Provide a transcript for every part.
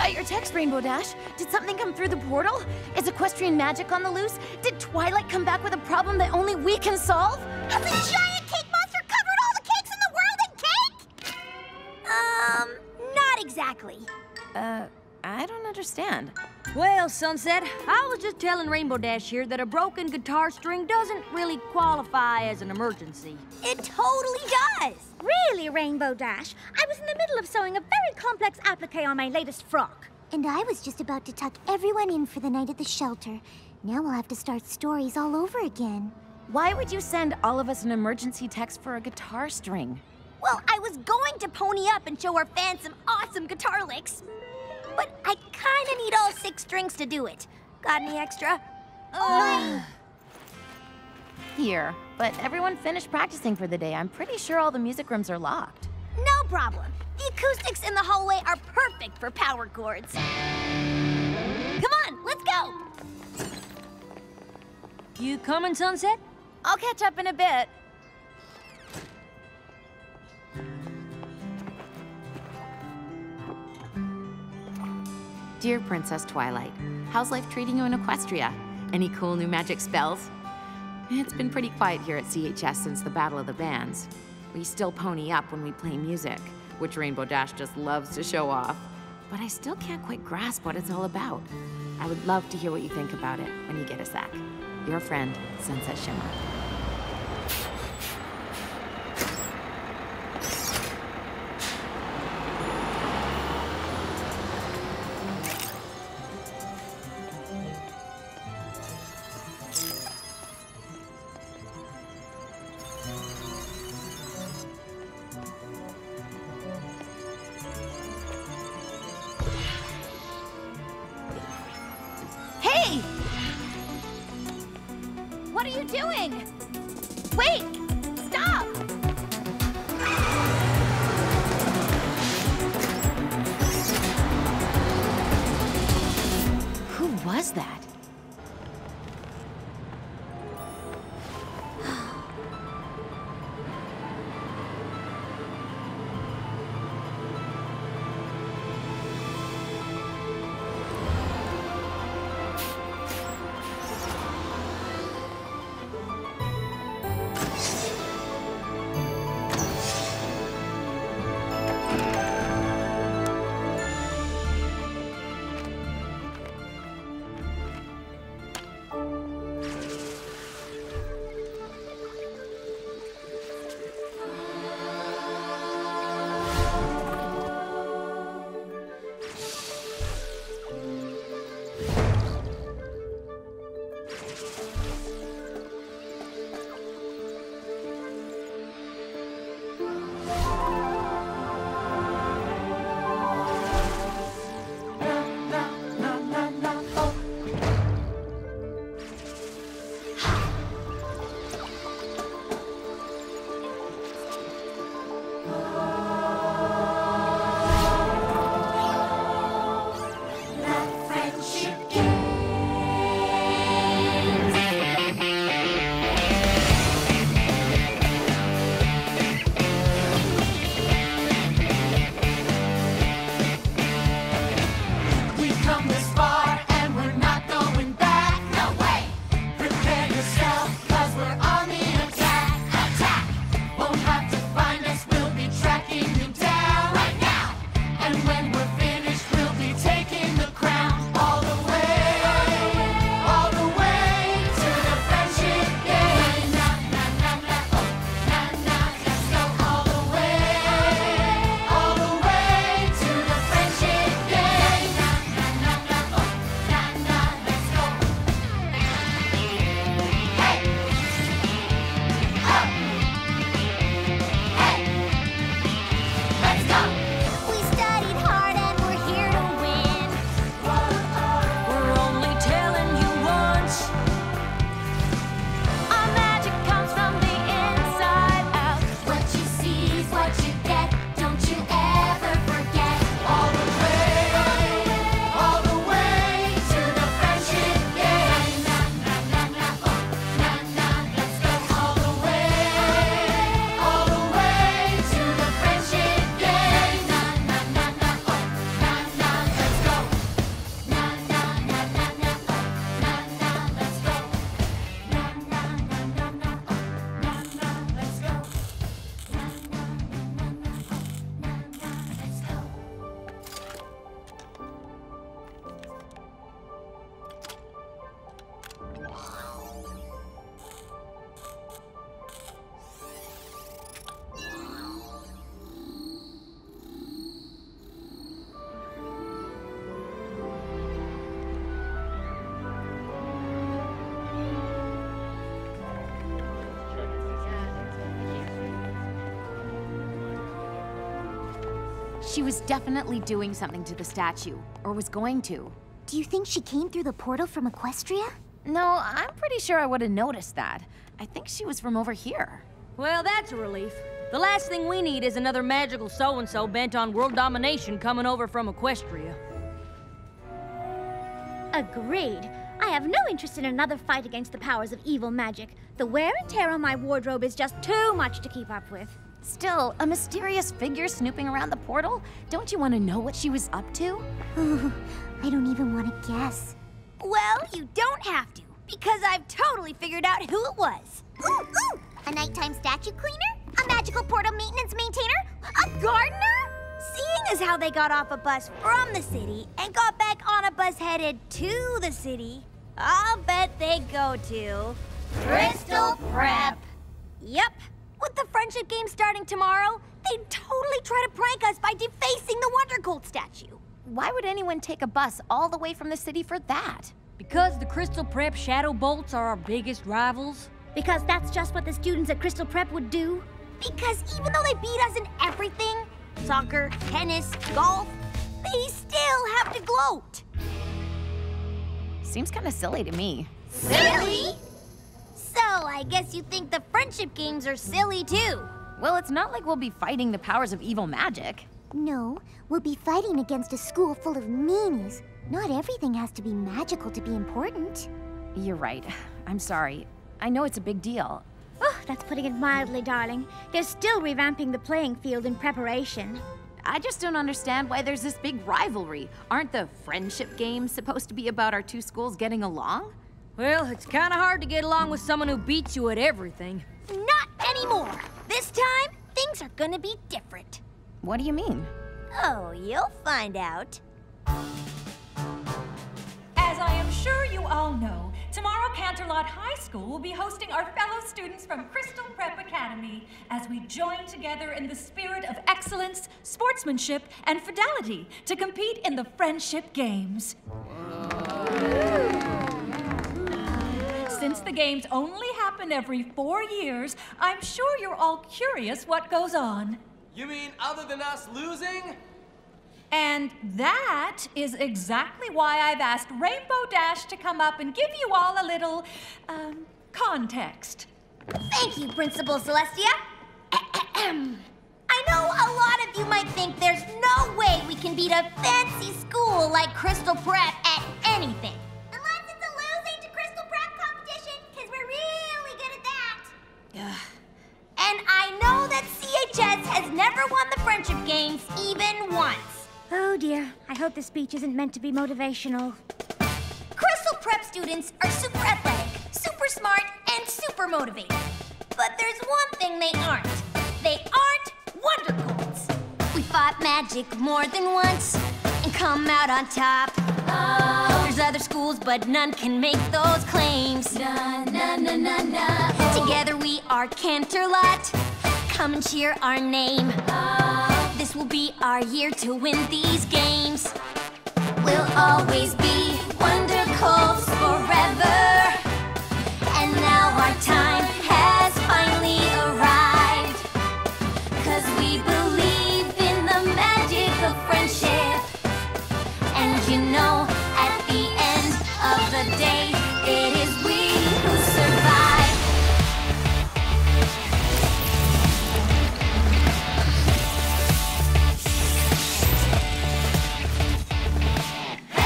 got your text, Rainbow Dash. Did something come through the portal? Is equestrian magic on the loose? Did Twilight come back with a problem that only we can solve? Has a giant cake monster covered all the cakes in the world in cake? Not exactly. I don't understand. Well, Sunset, I was just telling Rainbow Dash here that a broken guitar string doesn't really qualify as an emergency. It totally does. Really, Rainbow Dash? I was in the middle of sewing a very complex applique on my latest frock. And I was just about to tuck everyone in for the night at the shelter. Now we'll have to start stories all over again. Why would you send all of us an emergency text for a guitar string? Well, I was going to pony up and show our fans some awesome guitar licks. But I kinda need all 6 strings to do it. Got any extra? Here, but everyone finished practicing for the day. I'm pretty sure all the music rooms are locked. No problem. The acoustics in the hallway are perfect for power chords. Come on, let's go! You coming, Sunset? I'll catch up in a bit. Dear Princess Twilight, how's life treating you in Equestria? Any cool new magic spells? It's been pretty quiet here at CHS since the Battle of the Bands. We still pony up when we play music, which Rainbow Dash just loves to show off. But I still can't quite grasp what it's all about. I would love to hear what you think about it when you get a sec. Your friend, Sunset Shimmer. Hey! What are you doing? Wait! Stop! Who was that? She was definitely doing something to the statue, or was going to. Do you think she came through the portal from Equestria? No, I'm pretty sure I would have noticed that. I think she was from over here. Well, that's a relief. The last thing we need is another magical so-and-so bent on world domination coming over from Equestria. Agreed. I have no interest in another fight against the powers of evil magic. The wear and tear on my wardrobe is just too much to keep up with. Still, a mysterious figure snooping around the portal? Don't you want to know what she was up to? Ooh, I don't even want to guess. Well, you don't have to, because I've totally figured out who it was. Ooh, ooh! A nighttime statue cleaner? A magical portal maintenance maintainer? A gardener? Seeing as how they got off a bus from the city and got back on a bus headed to the city, I'll bet they go to Crystal Prep. Yep. With the friendship game starting tomorrow, they'd totally try to prank us by defacing the Wonder Colt statue. Why would anyone take a bus all the way from the city for that? Because the Crystal Prep Shadow Bolts are our biggest rivals? Because that's just what the students at Crystal Prep would do. Because even though they beat us in everything, soccer, tennis, golf, they still have to gloat. Seems kind of silly to me. Silly? So I guess you think the friendship games are silly too. Well, it's not like we'll be fighting the powers of evil magic. No, we'll be fighting against a school full of meanies. Not everything has to be magical to be important. You're right. I'm sorry. I know it's a big deal. Oh, that's putting it mildly, darling. They're still revamping the playing field in preparation. I just don't understand why there's this big rivalry. Aren't the friendship games supposed to be about our two schools getting along? Well, it's kind of hard to get along with someone who beats you at everything. Not anymore. This time, things are gonna be different. What do you mean? Oh, you'll find out. As I am sure you all know, tomorrow Canterlot High School will be hosting our fellow students from Crystal Prep Academy as we join together in the spirit of excellence, sportsmanship, and fidelity to compete in the friendship games. Since the games only happen every 4 years, I'm sure you're all curious what goes on. You mean other than us losing? And that is exactly why I've asked Rainbow Dash to come up and give you all a little, context. Thank you, Principal Celestia. I know a lot of you might think there's no way we can beat a fancy school like Crystal Prep at anything. Unless it's a losing to Crystal Prep competition, because we're really good at that. And I know that CHS has never won the friendship games even once. Oh dear, I hope this speech isn't meant to be motivational. Crystal Prep students are super athletic, super smart, and super motivated. But there's one thing they aren't. They aren't Wonder Colts. We fought magic more than once and come out on top. Oh. There's other schools, but none can make those claims. Na, na, na, na, na. Together we are Canterlot. Come and cheer our name. Oh. This will be our year to win these games. We'll always be Wonder Colts forever. And now our time has finally arrived. 'Cause we believe in the magic of friendship. And you know, at the end of the day, it is we who survive.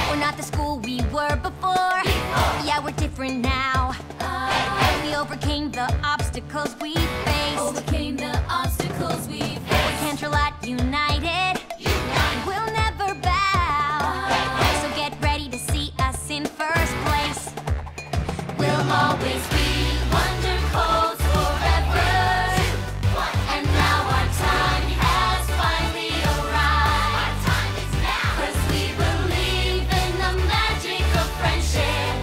We're not the school we were before. Yeah, we're different now. We overcame the obstacles we faced. We're Canterlot united. We'll never bow. So get ready to see us in first place. We'll always be Wonder Colts forever. And now our time has finally arrived. 'Cause we believe in the magic of friendship.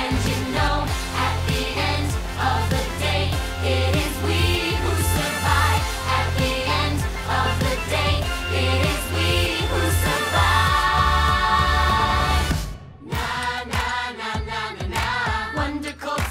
And you know, at the end of the day, it is we who survive. At the end of the day, it is we who survive. Na na na na na na. Wonder Colts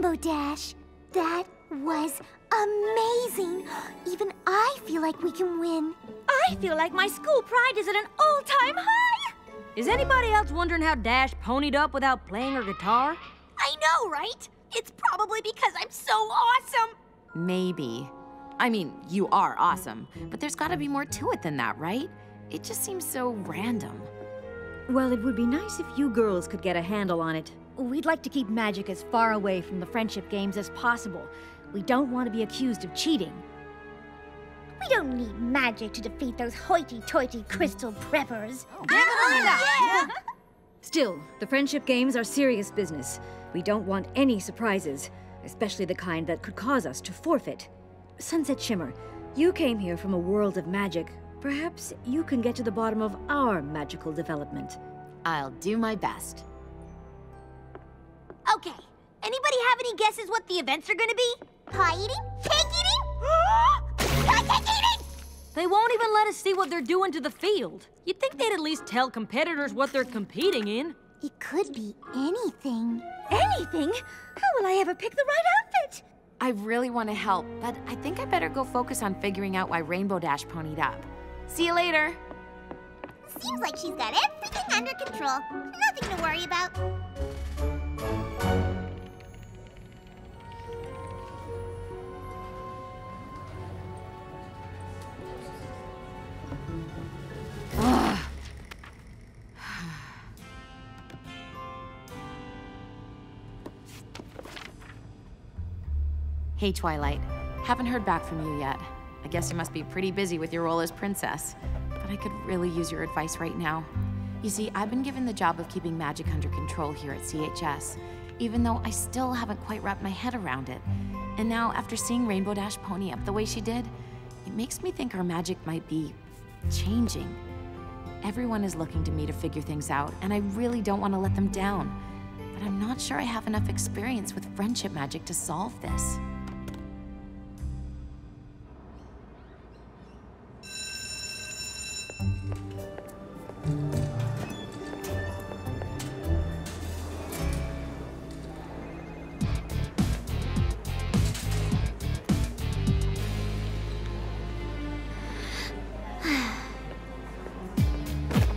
Rainbow Dash. That was amazing. Even I feel like we can win. I feel like my school pride is at an all-time high! Is anybody else wondering how Dash ponied up without playing her guitar? I know, right? It's probably because I'm so awesome. Maybe. I mean, you are awesome, but there's gotta be more to it than that, right? It just seems so random. Well, it would be nice if you girls could get a handle on it. We'd like to keep magic as far away from the friendship games as possible. We don't want to be accused of cheating. We don't need magic to defeat those hoity-toity crystal preppers. Still, the friendship games are serious business. We don't want any surprises, especially the kind that could cause us to forfeit. Sunset Shimmer, you came here from a world of magic. Perhaps you can get to the bottom of our magical development. I'll do my best. Okay, anybody have any guesses what the events are gonna be? Pie eating? Cake eating? Cake eating! They won't even let us see what they're doing to the field. You'd think they'd at least tell competitors what they're competing in. It could be anything. Anything? How will I ever pick the right outfit? I really want to help, but I think I better go focus on figuring out why Rainbow Dash ponied up. See you later. Seems like she's got everything under control. Nothing to worry about. Hey, Twilight. Haven't heard back from you yet. I guess you must be pretty busy with your role as princess. But I could really use your advice right now. You see, I've been given the job of keeping magic under control here at CHS, even though I still haven't quite wrapped my head around it. And now, after seeing Rainbow Dash pony up the way she did, it makes me think our magic might be changing. Everyone is looking to me to figure things out, and I really don't want to let them down. But I'm not sure I have enough experience with friendship magic to solve this.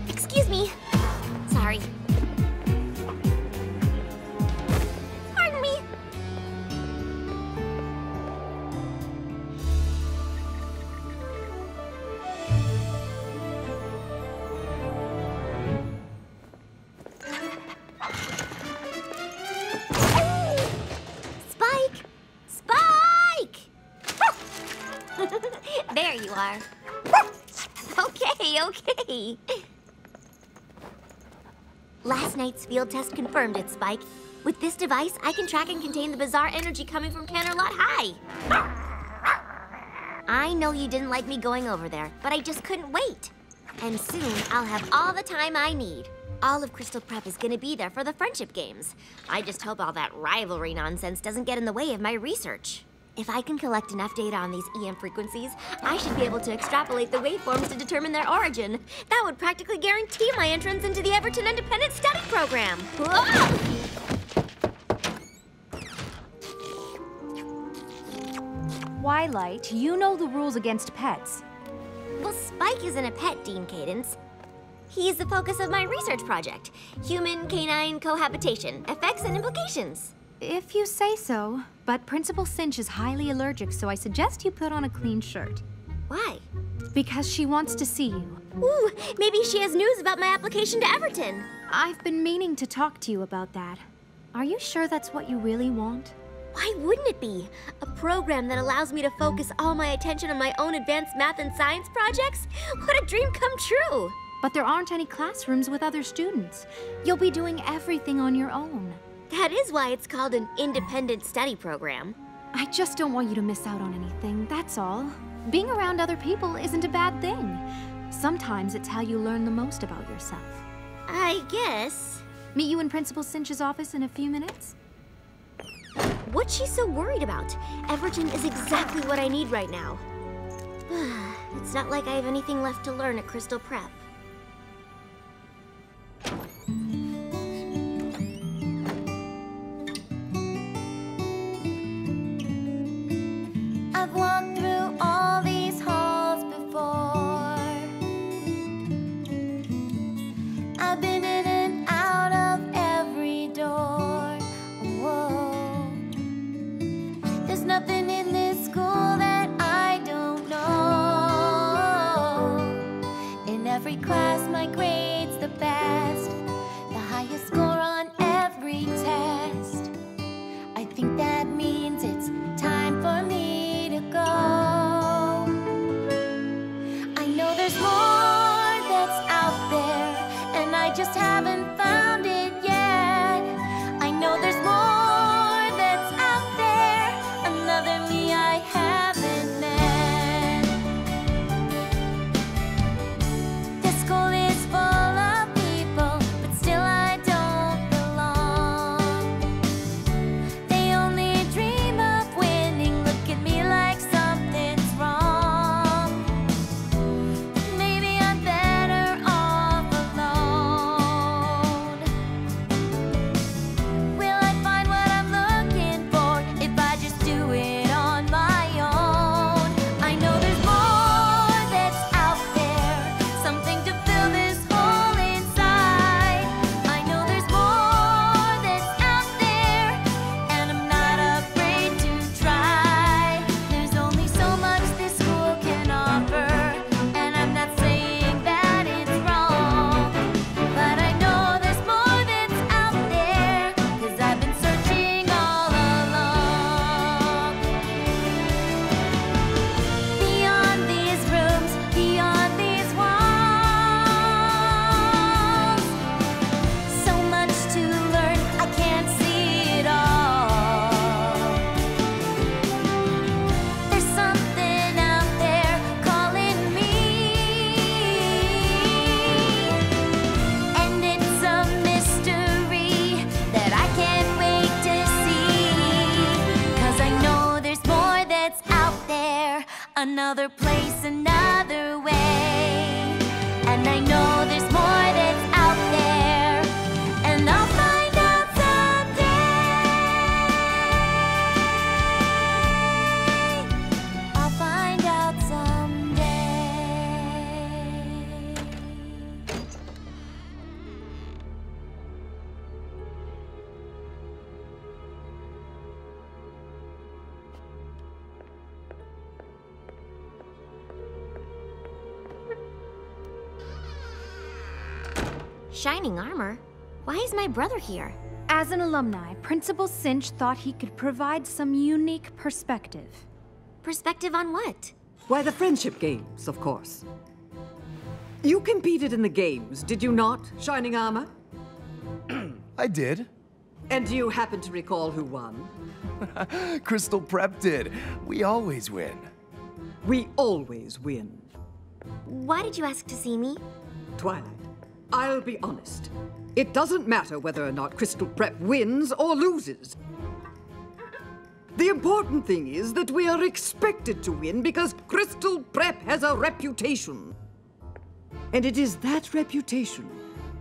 Excuse me. Sorry. Pardon me. Spike! Spike! There you are. Okay. Last night's field test confirmed it, Spike. With this device, I can track and contain the bizarre energy coming from Canterlot High. I know you didn't like me going over there, but I just couldn't wait. And soon, I'll have all the time I need. All of Crystal Prep is gonna be there for the friendship games. I just hope all that rivalry nonsense doesn't get in the way of my research. If I can collect enough data on these EM frequencies, I should be able to extrapolate the waveforms to determine their origin. That would practically guarantee my entrance into the Everton Independent Study Program. Whoa! Twilight, you know the rules against pets. Well, Spike isn't a pet, Dean Cadence. He's the focus of my research project. Human-canine cohabitation, effects and implications. If you say so, but Principal Cinch is highly allergic, so I suggest you put on a clean shirt. Why? Because she wants to see you. Ooh, maybe she has news about my application to Everton. I've been meaning to talk to you about that. Are you sure that's what you really want? Why wouldn't it be? A program that allows me to focus all my attention on my own advanced math and science projects? What a dream come true! But there aren't any classrooms with other students. You'll be doing everything on your own. That is why it's called an independent study program. I just don't want you to miss out on anything, that's all. Being around other people isn't a bad thing. Sometimes it's how you learn the most about yourself. I guess. Meet you in Principal Cinch's office in a few minutes? What's she so worried about? Everton is exactly what I need right now. It's not like I have anything left to learn at Crystal Prep. There's nothing in this school that I don't know. In every class, my grade's the best. The highest score on every test. I think that means it's time for me to go. I know there's more that's out there, and I just haven't found it yet. I know there's more that's out there, another me I haven't met. This school is full of people, but still I don't belong. They only dream of winning, look at me like something's wrong. Maybe I'm better off alone. Will I find what I'm looking for if I just do it on my own? I know there's more that's out there, something to fill this hole inside. I know there's more that's out there, and I'm not afraid to try. There's only so much this school can offer, and I'm not saying that it's wrong. But I know there's more that's out there, 'cause I've been searching all along. Beyond these rooms, beyond these walls, so much to learn, I can't see it all. There's something out there calling me, and it's a mystery that I can't wait to see. 'Cause I know there's more that's out there, another place, another way. And I know there's more that's out there, and I'll find out someday. I'll find out someday. Shining armor? Why is my brother here? As an alumni, Principal Cinch thought he could provide some unique perspective. Perspective on what? Why, the friendship games, of course. You competed in the games, did you not, Shining Armor? I did. And do you happen to recall who won? Crystal Prep did. We always win. We always win. Why did you ask to see me? Twilight, I'll be honest. It doesn't matter whether or not Crystal Prep wins or loses. The important thing is that we are expected to win because Crystal Prep has a reputation. And it is that reputation,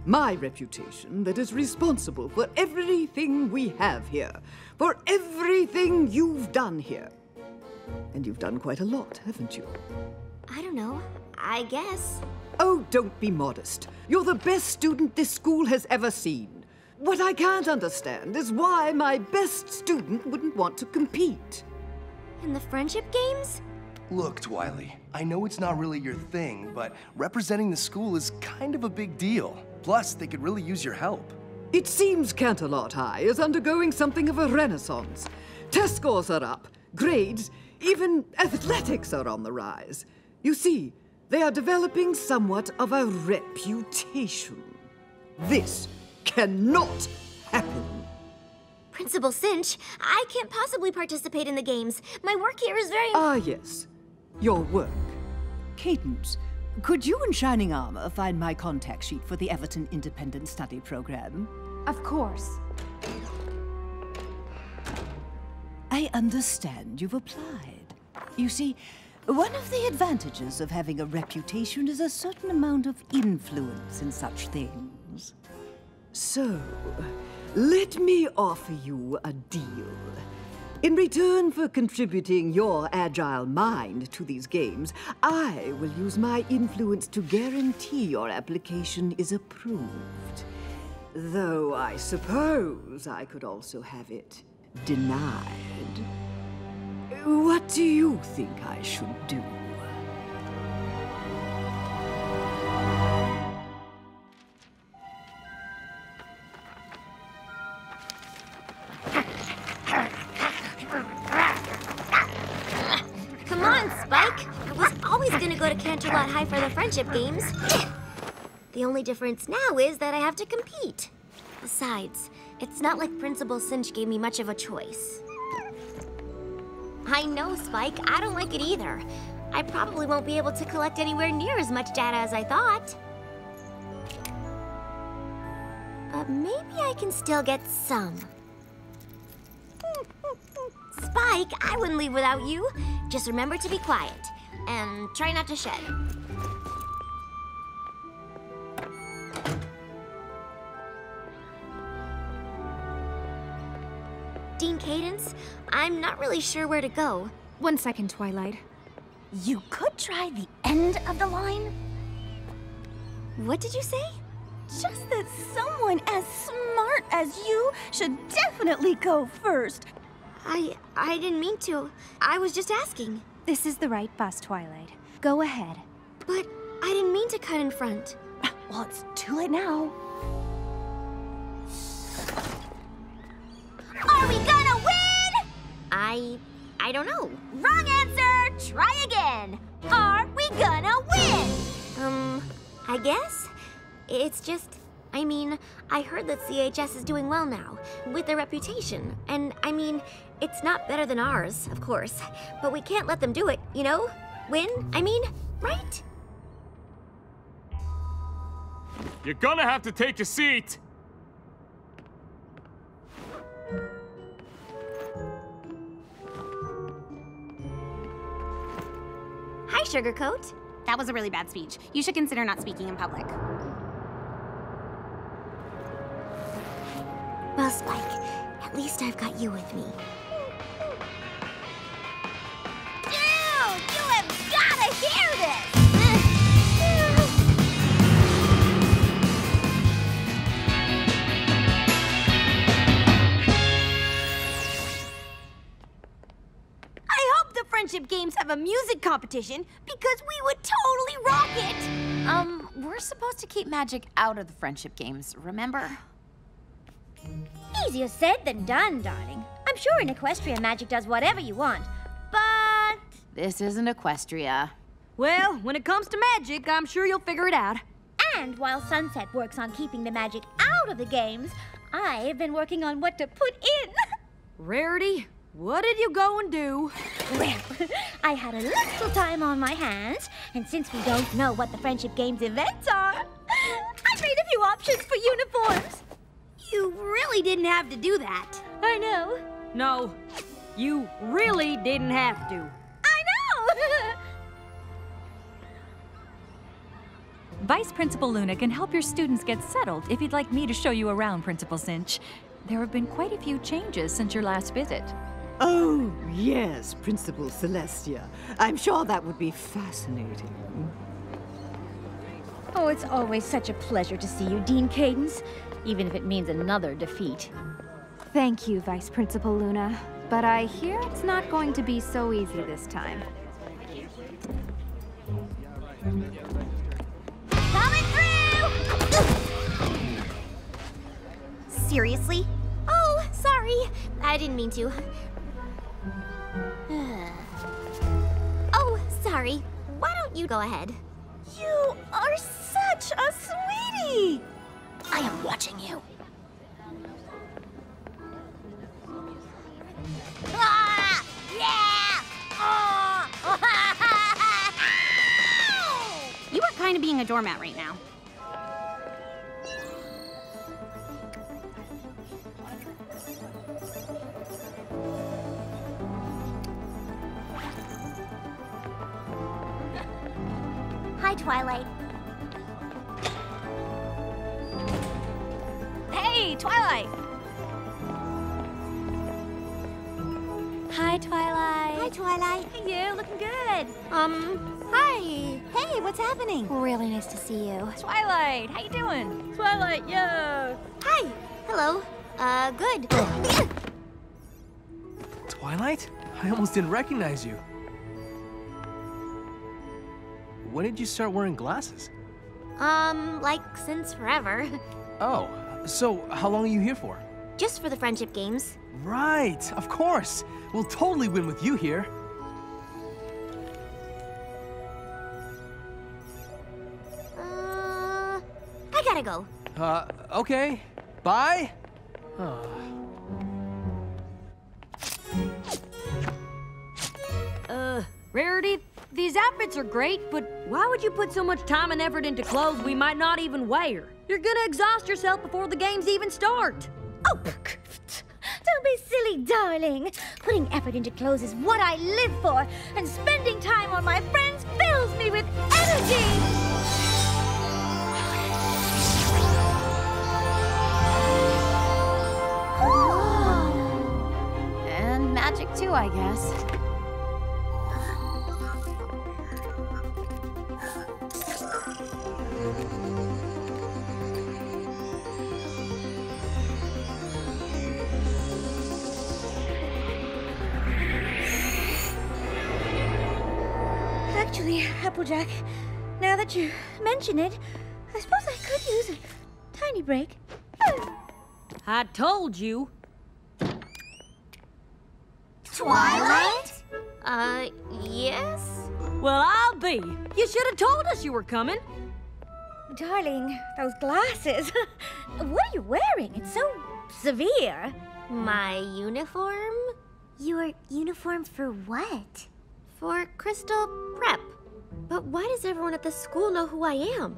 my reputation, that is responsible for everything we have here, for everything you've done here. And you've done quite a lot, haven't you? I don't know. I guess. Oh, don't be modest. You're the best student this school has ever seen. What I can't understand is why my best student wouldn't want to compete. In the friendship games? Look, Twilight, I know it's not really your thing, but representing the school is kind of a big deal. Plus, they could really use your help. It seems Canterlot High is undergoing something of a renaissance. Test scores are up, grades, even athletics are on the rise. You see, they are developing somewhat of a reputation. This cannot happen. Principal Cinch, I can't possibly participate in the games. My work here is very... Ah, yes. Your work. Cadence, could you and Shining Armor find my contact sheet for the Everton Independent Study Program? Of course. I understand you've applied. You see, one of the advantages of having a reputation is a certain amount of influence in such things. So, let me offer you a deal. In return for contributing your agile mind to these games, I will use my influence to guarantee your application is approved. Though I suppose I could also have it denied. do you think I should do? Come on, Spike. I was always gonna go to Canterlot High for the friendship games. The only difference now is that I have to compete. Besides, it's not like Principal Cinch gave me much of a choice. I know, Spike. I don't like it either. I probably won't be able to collect anywhere near as much data as I thought. But maybe I can still get some. Spike, I wouldn't leave without you. Just remember to be quiet and try not to shed. Dean Cadence, I'm not really sure where to go. 1 second, Twilight. You could try the end of the line. What did you say? Just that someone as smart as you should definitely go first. I didn't mean to. I was just asking. This is the right bus, Twilight. Go ahead. But I didn't mean to cut in front. Well, it's too late now. Are we gonna win? I don't know. Wrong answer! Try again. Are we gonna win? I guess. It's just, I mean, I heard that CHS is doing well now, with their reputation. And, I mean, it's not better than ours, of course. But we can't let them do it, you know? Win, I mean, right? You're gonna have to take a seat! Hi, Sugarcoat. That was a really bad speech. You should consider not speaking in public. Well, Spike, at least I've got you with me. Dude, you have gotta hear this! I hope the friendship games have a music competition because we would totally rock it! We're supposed to keep magic out of the friendship games, remember? Easier said than done, darling. I'm sure in Equestria magic does whatever you want, but... This isn't Equestria. Well, when it comes to magic, I'm sure you'll figure it out. And while Sunset works on keeping the magic out of the games, I've been working on what to put in. Rarity, what did you go and do? Well, I had a little time on my hands, and since we don't know what the Friendship Games events are, I made a few options for uniforms. You really didn't have to do that. I know. No, you really didn't have to. I know! Vice Principal Luna can help your students get settled if you'd like me to show you around, Principal Cinch. There have been quite a few changes since your last visit. Oh, yes, Principal Celestia. I'm sure that would be fascinating. Oh, it's always such a pleasure to see you, Dean Cadence, even if it means another defeat. Thank you, Vice Principal Luna. But I hear it's not going to be so easy this time. Coming through! Seriously? Oh, sorry. I didn't mean to. Oh, sorry. Why don't you go ahead? You are such a sweetie! I am watching you. Ah! Yeah! You are kind of being a doormat right now. Hi, Twilight. Hey, Twilight! Hi, Twilight. Hi, Twilight. Hey, you, looking good. Hi. Hey, what's happening? Really nice to see you. Twilight, how you doing? Twilight, yo! Hi. Hello. Good. Twilight? I almost didn't recognize you. When did you start wearing glasses? Like since forever. Oh, so how long are you here for? Just for the friendship games. Right, of course. We'll totally win with you here. I gotta go. Okay. Bye. Rarity, these outfits are great, but why would you put so much time and effort into clothes we might not even wear? You're gonna exhaust yourself before the games even start. Oh, don't be silly, darling. Putting effort into clothes is what I live for, and spending time on my friends fills me with energy. And magic too, I guess. Actually, Applejack, now that you mention it, I suppose I could use a tiny break. I told you. Twilight? Yes? Well, I'll be. You should have told us you were coming. Darling, those glasses. What are you wearing? It's so severe. My uniform? Your uniform for what? For Crystal Prep. But why does everyone at the school know who I am?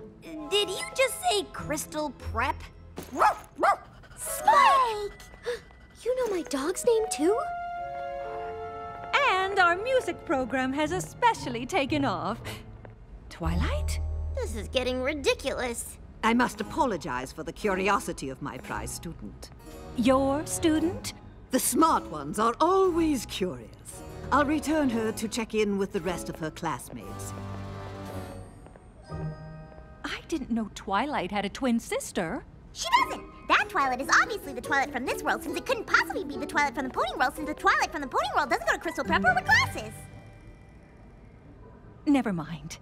Did you just say Crystal Prep? Spike! You know my dog's name too? And our music program has especially taken off. Twilight? This is getting ridiculous. I must apologize for the curiosity of my prize student. Your student? The smart ones are always curious. I'll return her to check in with the rest of her classmates. I didn't know Twilight had a twin sister. She doesn't! That Twilight is obviously the Twilight from this world, since it couldn't possibly be the Twilight from the Pony World, since the Twilight from the Pony World doesn't go to Crystal Prep or with glasses. Never mind.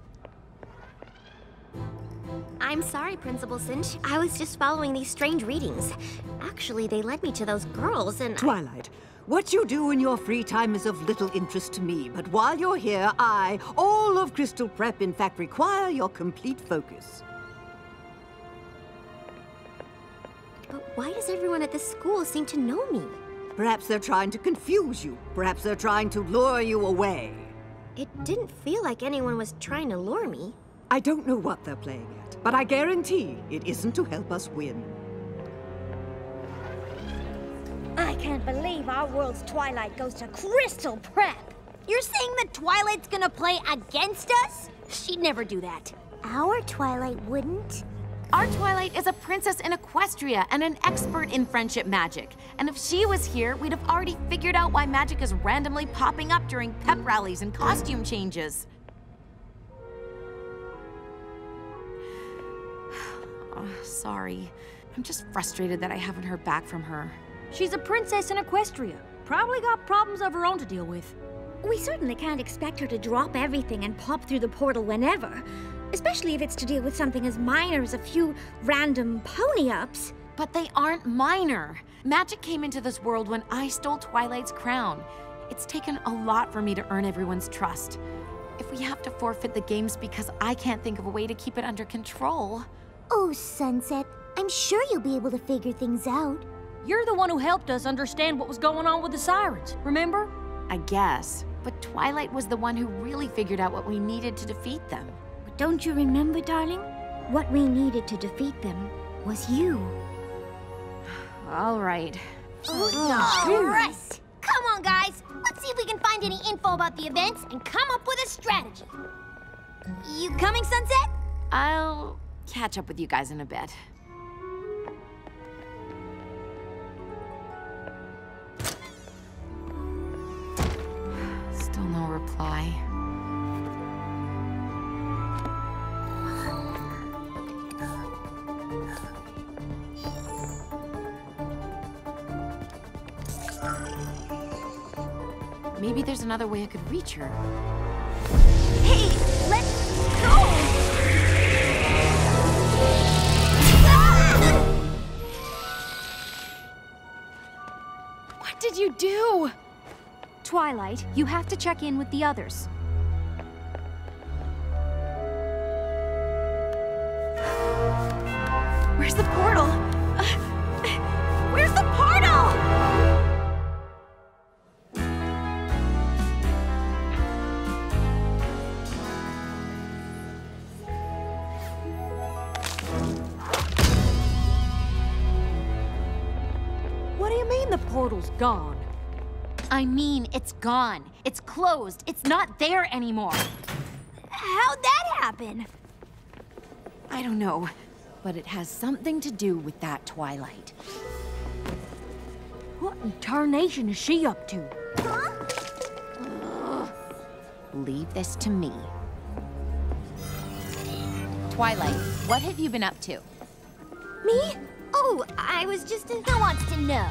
I'm sorry, Principal Cinch. I was just following these strange readings. Actually, they led me to those girls and... Twilight, what you do in your free time is of little interest to me, but while you're here, all of Crystal Prep, in fact, require your complete focus. But why does everyone at this school seem to know me? Perhaps they're trying to confuse you. Perhaps they're trying to lure you away. It didn't feel like anyone was trying to lure me. I don't know what they're playing at, but I guarantee it isn't to help us win. I can't believe our world's Twilight goes to Crystal Prep. You're saying that Twilight's gonna play against us? She'd never do that. Our Twilight wouldn't. Our Twilight is a princess in Equestria and an expert in friendship magic. And if she was here, we'd have already figured out why magic is randomly popping up during pep rallies and costume changes. Oh, sorry. I'm just frustrated that I haven't heard back from her. She's a princess in Equestria. Probably got problems of her own to deal with. We certainly can't expect her to drop everything and pop through the portal whenever. Especially if it's to deal with something as minor as a few random pony-ups. But they aren't minor. Magic came into this world when I stole Twilight's crown. It's taken a lot for me to earn everyone's trust. If we have to forfeit the games because I can't think of a way to keep it under control... Oh, Sunset, I'm sure you'll be able to figure things out. You're the one who helped us understand what was going on with the sirens, remember? I guess. But Twilight was the one who really figured out what we needed to defeat them. But don't you remember, darling? What we needed to defeat them was you. All right. All right. Come on, guys. Let's see if we can find any info about the events and come up with a strategy. You coming, Sunset? I'll catch up with you guys in a bit. Still no reply. Maybe there's another way I could reach her. Hey, let's go! What did you do? Twilight, you have to check in with the others. Where's the portal? Where's the portal? What do you mean the portal's gone? I mean, it's gone. It's closed. It's not there anymore. How'd that happen? I don't know, but it has something to do with that Twilight. What in tarnation is she up to? Leave this to me. Twilight, what have you been up to? Me? Oh, I was just who wants to know?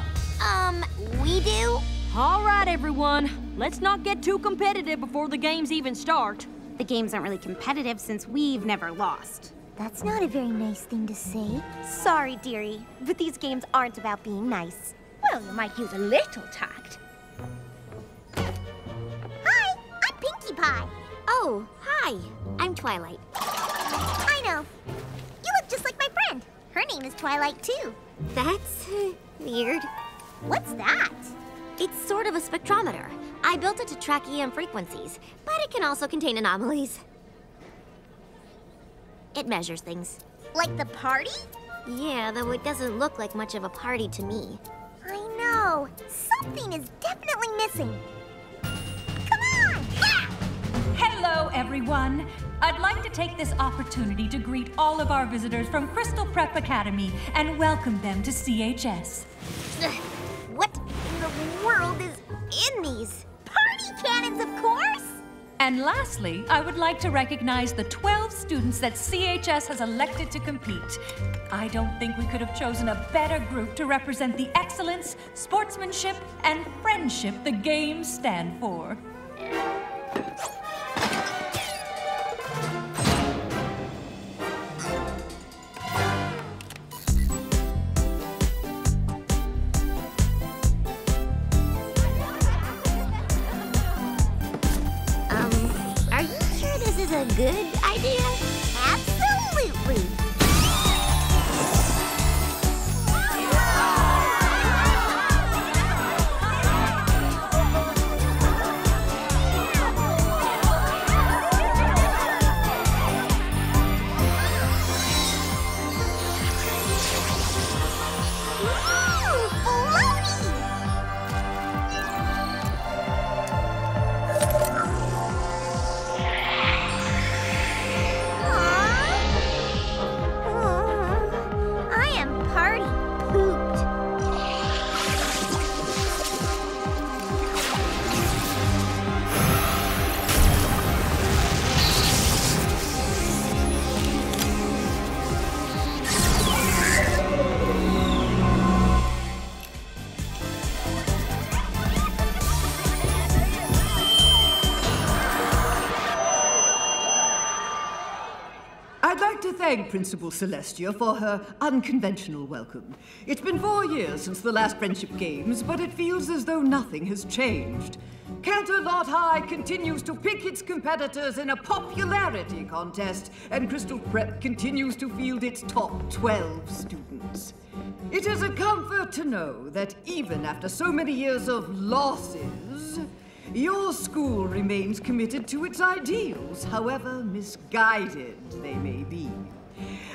We do? All right, everyone. Let's not get too competitive before the games even start. The games aren't really competitive since we've never lost. That's not a very nice thing to say. Sorry, dearie, but these games aren't about being nice. Well, you might use a little tact. Hi, I'm Pinkie Pie. Oh, hi. I'm Twilight. I know. You look just like my friend. Her name is Twilight, too. That's weird. What's that? It's sort of a spectrometer. I built it to track EM frequencies, but it can also contain anomalies. It measures things. Like the party? Yeah, though it doesn't look like much of a party to me. I know. Something is definitely missing. Come on! Yeah! Hello, everyone. I'd like to take this opportunity to greet all of our visitors from Crystal Prep Academy and welcome them to CHS. What in the world is in these? Party cannons, of course! And lastly, I would like to recognize the 12 students that CHS has elected to compete. I don't think we could have chosen a better group to represent the excellence, sportsmanship, and friendship the games stand for. A good idea? Absolutely! Thank Principal Celestia for her unconventional welcome. It's been 4 years since the last Friendship Games, but it feels as though nothing has changed. Canterlot High continues to pick its competitors in a popularity contest, and Crystal Prep continues to field its top 12 students. It is a comfort to know that even after so many years of losses, your school remains committed to its ideals, however misguided they may be.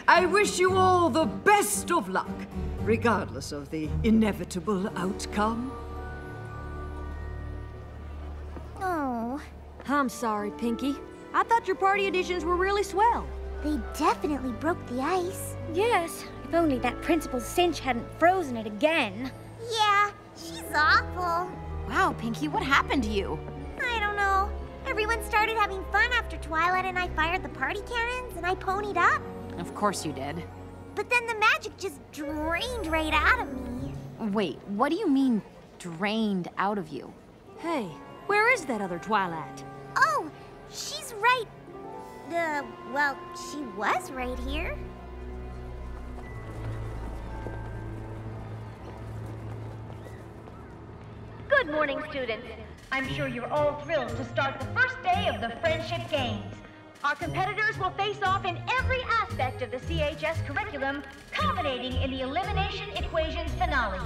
I wish you all the best of luck, regardless of the inevitable outcome. Oh. I'm sorry, Pinkie. I thought your party editions were really swell. They definitely broke the ice. Yes, if only that Principal Cinch hadn't frozen it again. Yeah, she's awful. Wow, Pinkie, what happened to you? I don't know. Everyone started having fun after Twilight and I fired the party cannons and I ponied up. Of course you did. But then the magic just drained right out of me. Wait, what do you mean, drained out of you? Hey, Where is that other Twilight? Oh, she's right. Well, she was right here. Good morning, students. I'm sure you're all thrilled to start the first day of the Friendship Games. Our competitors will face off in every aspect of the CHS curriculum, culminating in the Elimination Equations finale.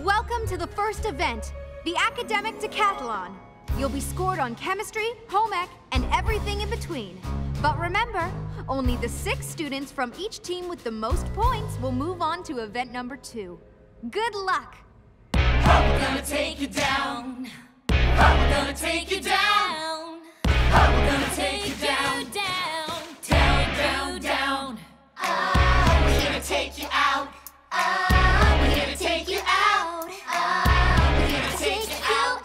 Welcome to the first event, the Academic Decathlon. You'll be scored on chemistry, home ec, and everything in between. But remember, only the 6 students from each team with the most points will move on to event number 2. Good luck! We're gonna take you down. We're gonna take you down. We're gonna take you down. Down, down. We're here to take you out. We're here to take you out. We're here to take you out.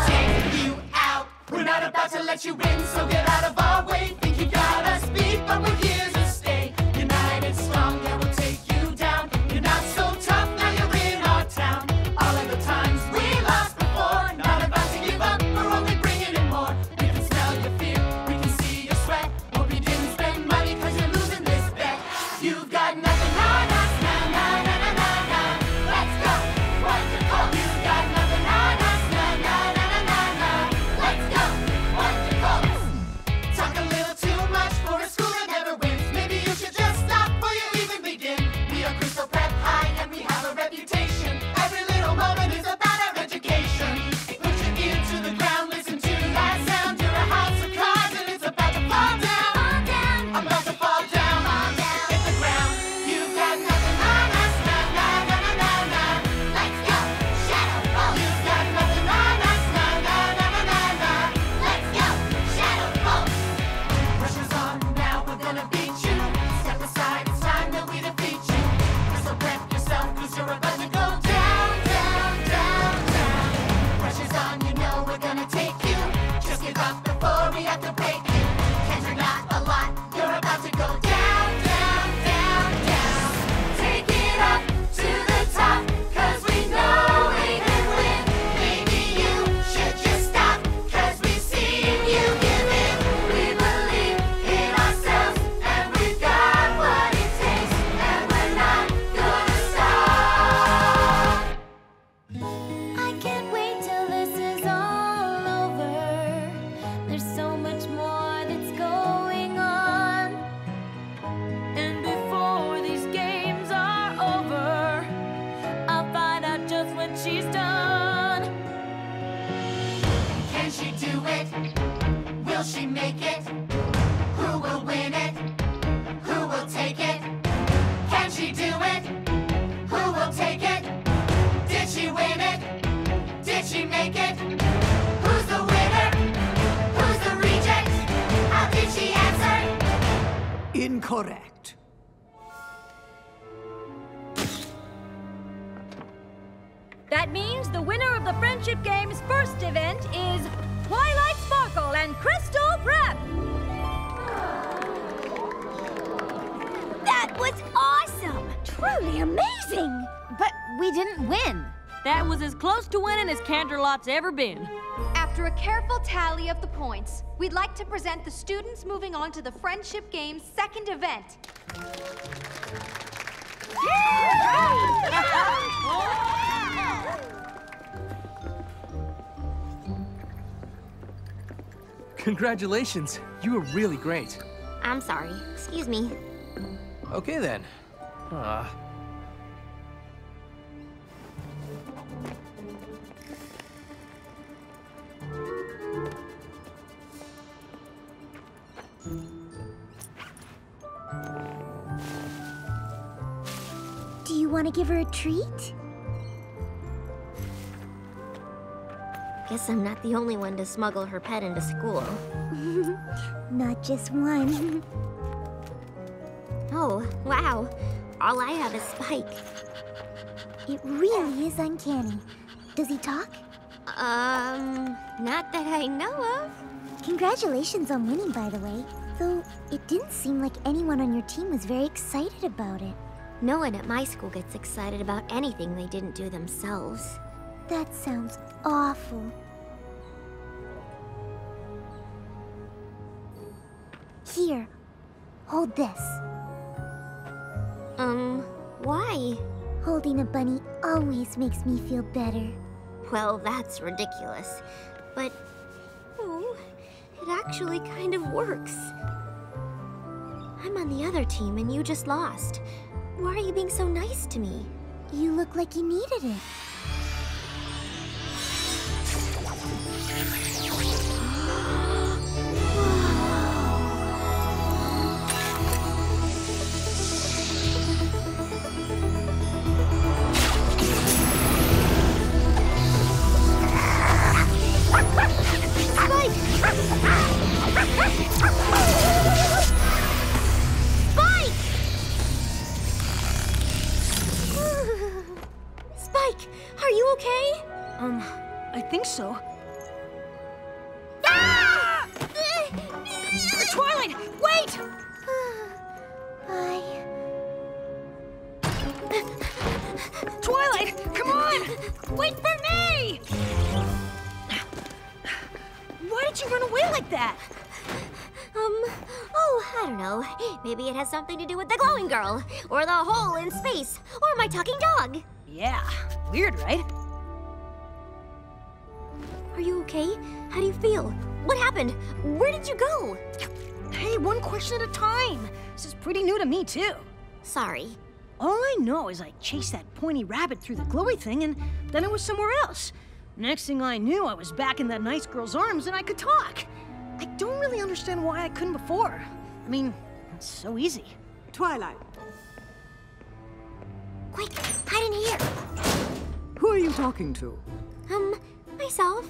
Take you out. We're not about to let you in, so get out of our way. Think you got us beat, but we're here to stay. United, strong, yeah, we'll take you down. You're not so tough, now you're in our town. All of the times we lost before, not about to give up, we're only bringing in more. We can smell your fear, we can see your sweat. Hope you didn't spend money cause you're losing this bet. You've got nothing on us, nah, nah, nah, nah, nah, nah. Let's go, wonderful. You've got nothing on us, nah, nah, nah, nah, nah, nah. Let's go, wonderful. Talk a little too much for a school that never wins. Maybe you should just stop before you even begin. We are Crystal Prep High and we have a reputation. Every little moment is about our education. Put your ear to the ground, listen to that sound. You're a house of cards and it's about to fall down. About to fall down. Hit the ground. You've got nothing on us, nah, nah, nah, nah, nah, nah. Let's go, shadow bolt. You've got nothing on us, nah, nah, nah, nah, nah, nah. Let's go, shadow bolt. Pressure's on now, we're gonna beat you. Step aside, it's time that we defeat you. Crystal prep yourself, cause you're about to go down, down, down, down. Pressure's on, you know we're gonna take you. Just give up before we have to break you. Can't not a lot, you're about to go down, down, down, down. Take it up to the top, cause we know we can win. Maybe you should just stop, cause we've seen you give in. We believe in ourselves, and we've got what it takes, and we're not gonna stop. I can't wait till this is all over. There's so much more that's going on. And before these games are over, I'll find out just when she's done. Can she do it? Will she make it? Who will win it? Who will take it? Can she do it? Who will take it? Did she win it? Did she make it? Who's the winner? Who's the reject? How did she answer? Incorrect. That means the winner of the Friendship Games' first event is Twilight Sparkle and Crystal Prep! That was awesome! Truly amazing! But we didn't win. That was as close to winning as Canterlot's ever been. After a careful tally of the points, we'd like to present the students moving on to the Friendship Games' second event. Congratulations. You were really great. I'm sorry. Excuse me. Okay then. Do you want to give her a treat? Guess I'm not the only one to smuggle her pet into school. Not just one. Oh, wow. All I have is Spike. It really is uncanny. Does he talk? Not that I know of. Congratulations on winning, by the way. Though, it didn't seem like anyone on your team was very excited about it. No one at my school gets excited about anything they didn't do themselves. That sounds awful. Here, hold this. Why? Holding a bunny always makes me feel better. Well, that's ridiculous. But, oh, it actually kind of works. I'm on the other team and you just lost. Why are you being so nice to me? You look like you needed it. Spike, are you okay? I think so. Ah! Twilight, wait! Twilight, come on! Wait for me! Why did you run away like that? Oh, I don't know. Maybe it has something to do with the glowing girl, or the hole in space, or my talking dog. Yeah, weird, right? Are you okay? How do you feel? What happened? Where did you go? Hey, one question at a time. This is pretty new to me, too. Sorry. All I know is I chased that pointy rabbit through the glowy thing, and then I was somewhere else. Next thing I knew, I was back in that nice girl's arms and I could talk. I don't really understand why I couldn't before. I mean, it's so easy. Twilight. Quick, hide in here. Who are you talking to? Myself.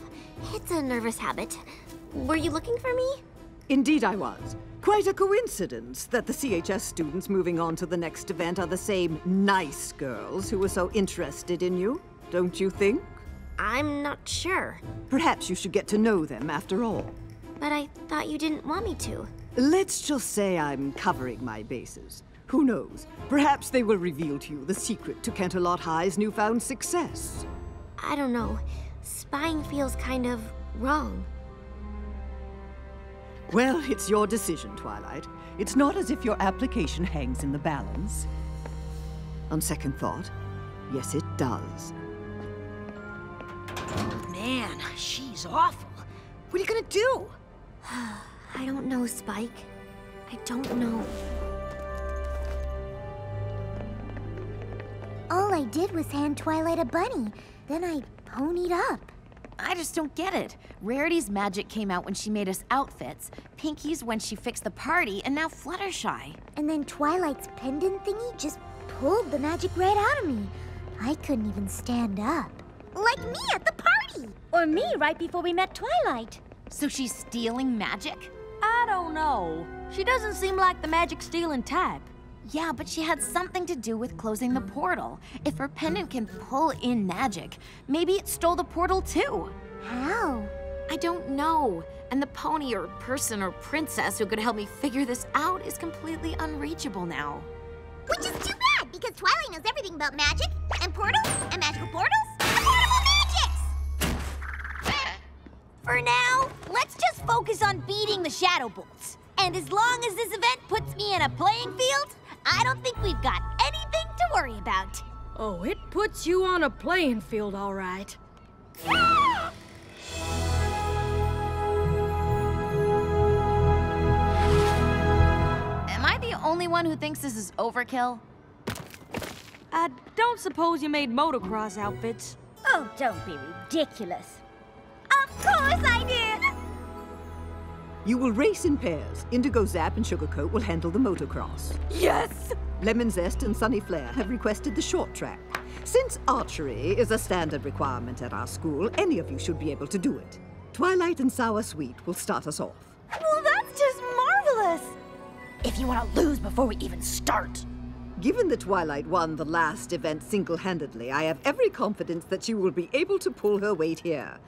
It's a nervous habit. Were you looking for me? Indeed I was. Quite a coincidence that the CHS students moving on to the next event are the same nice girls who were so interested in you, don't you think? I'm not sure. Perhaps you should get to know them after all. But I thought you didn't want me to. Let's just say I'm covering my bases. Who knows? Perhaps they will reveal to you the secret to Canterlot High's newfound success. I don't know. Spying feels kind of wrong. Well, it's your decision, Twilight. It's not as if your application hangs in the balance. On second thought, yes, it does. Man, she's awful. What are you gonna do? I don't know, Spike. I don't know. All I did was hand Twilight a bunny. Then I ponied up. I just don't get it. Rarity's magic came out when she made us outfits, Pinkie's when she fixed the party, and now Fluttershy. And then Twilight's pendant thingy just pulled the magic right out of me. I couldn't even stand up. Like me at the party! Or me right before we met Twilight. So she's stealing magic? I don't know. She doesn't seem like the magic-stealing type. Yeah, but she had something to do with closing the portal. If her pendant can pull in magic, maybe it stole the portal too. How? I don't know. And the pony or person or princess who could help me figure this out is completely unreachable now. Which is too bad, because Twilight knows everything about magic, and portals, and magical portals, and portable magics! For now, let's just focus on beating the Shadow Bolts. And as long as this event puts me in a playing field, I don't think we've got anything to worry about. Oh, it puts you on a playing field, all right. Am I the only one who thinks this is overkill? I don't suppose you made motocross outfits. Oh, don't be ridiculous. Of course I did! You will race in pairs. Indigo Zap and Sugarcoat will handle the motocross. Yes! Lemon Zest and Sunny Flare have requested the short track. Since archery is a standard requirement at our school, any of you should be able to do it. Twilight and Sour Sweet will start us off. Well, that's just marvelous! If you want to lose before we even start. Given that Twilight won the last event single-handedly, I have every confidence that she will be able to pull her weight here.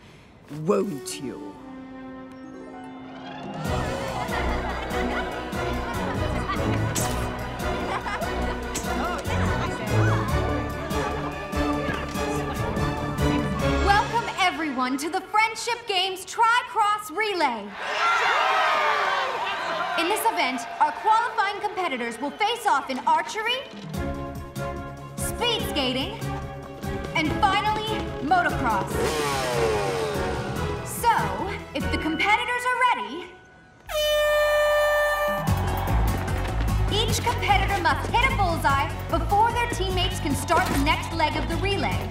Won't you? Welcome everyone to the Friendship Games Tri-Cross Relay. In this event, our qualifying competitors will face off in archery, speed skating, and finally, motocross. So, if the competitors are ready, each competitor must hit a bullseye before their teammates can start the next leg of the relay.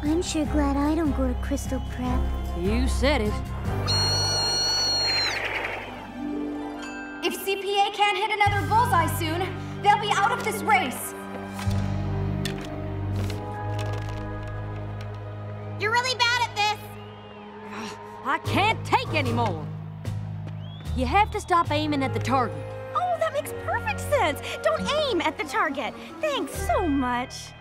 I'm sure glad I don't go to Crystal Prep. You said it. If CPA can't hit another bullseye soon, they'll be out of this race. You're really bad at this. I can't take anymore. You have to stop aiming at the target. Oh, that makes perfect sense. Don't aim at the target. Thanks so much.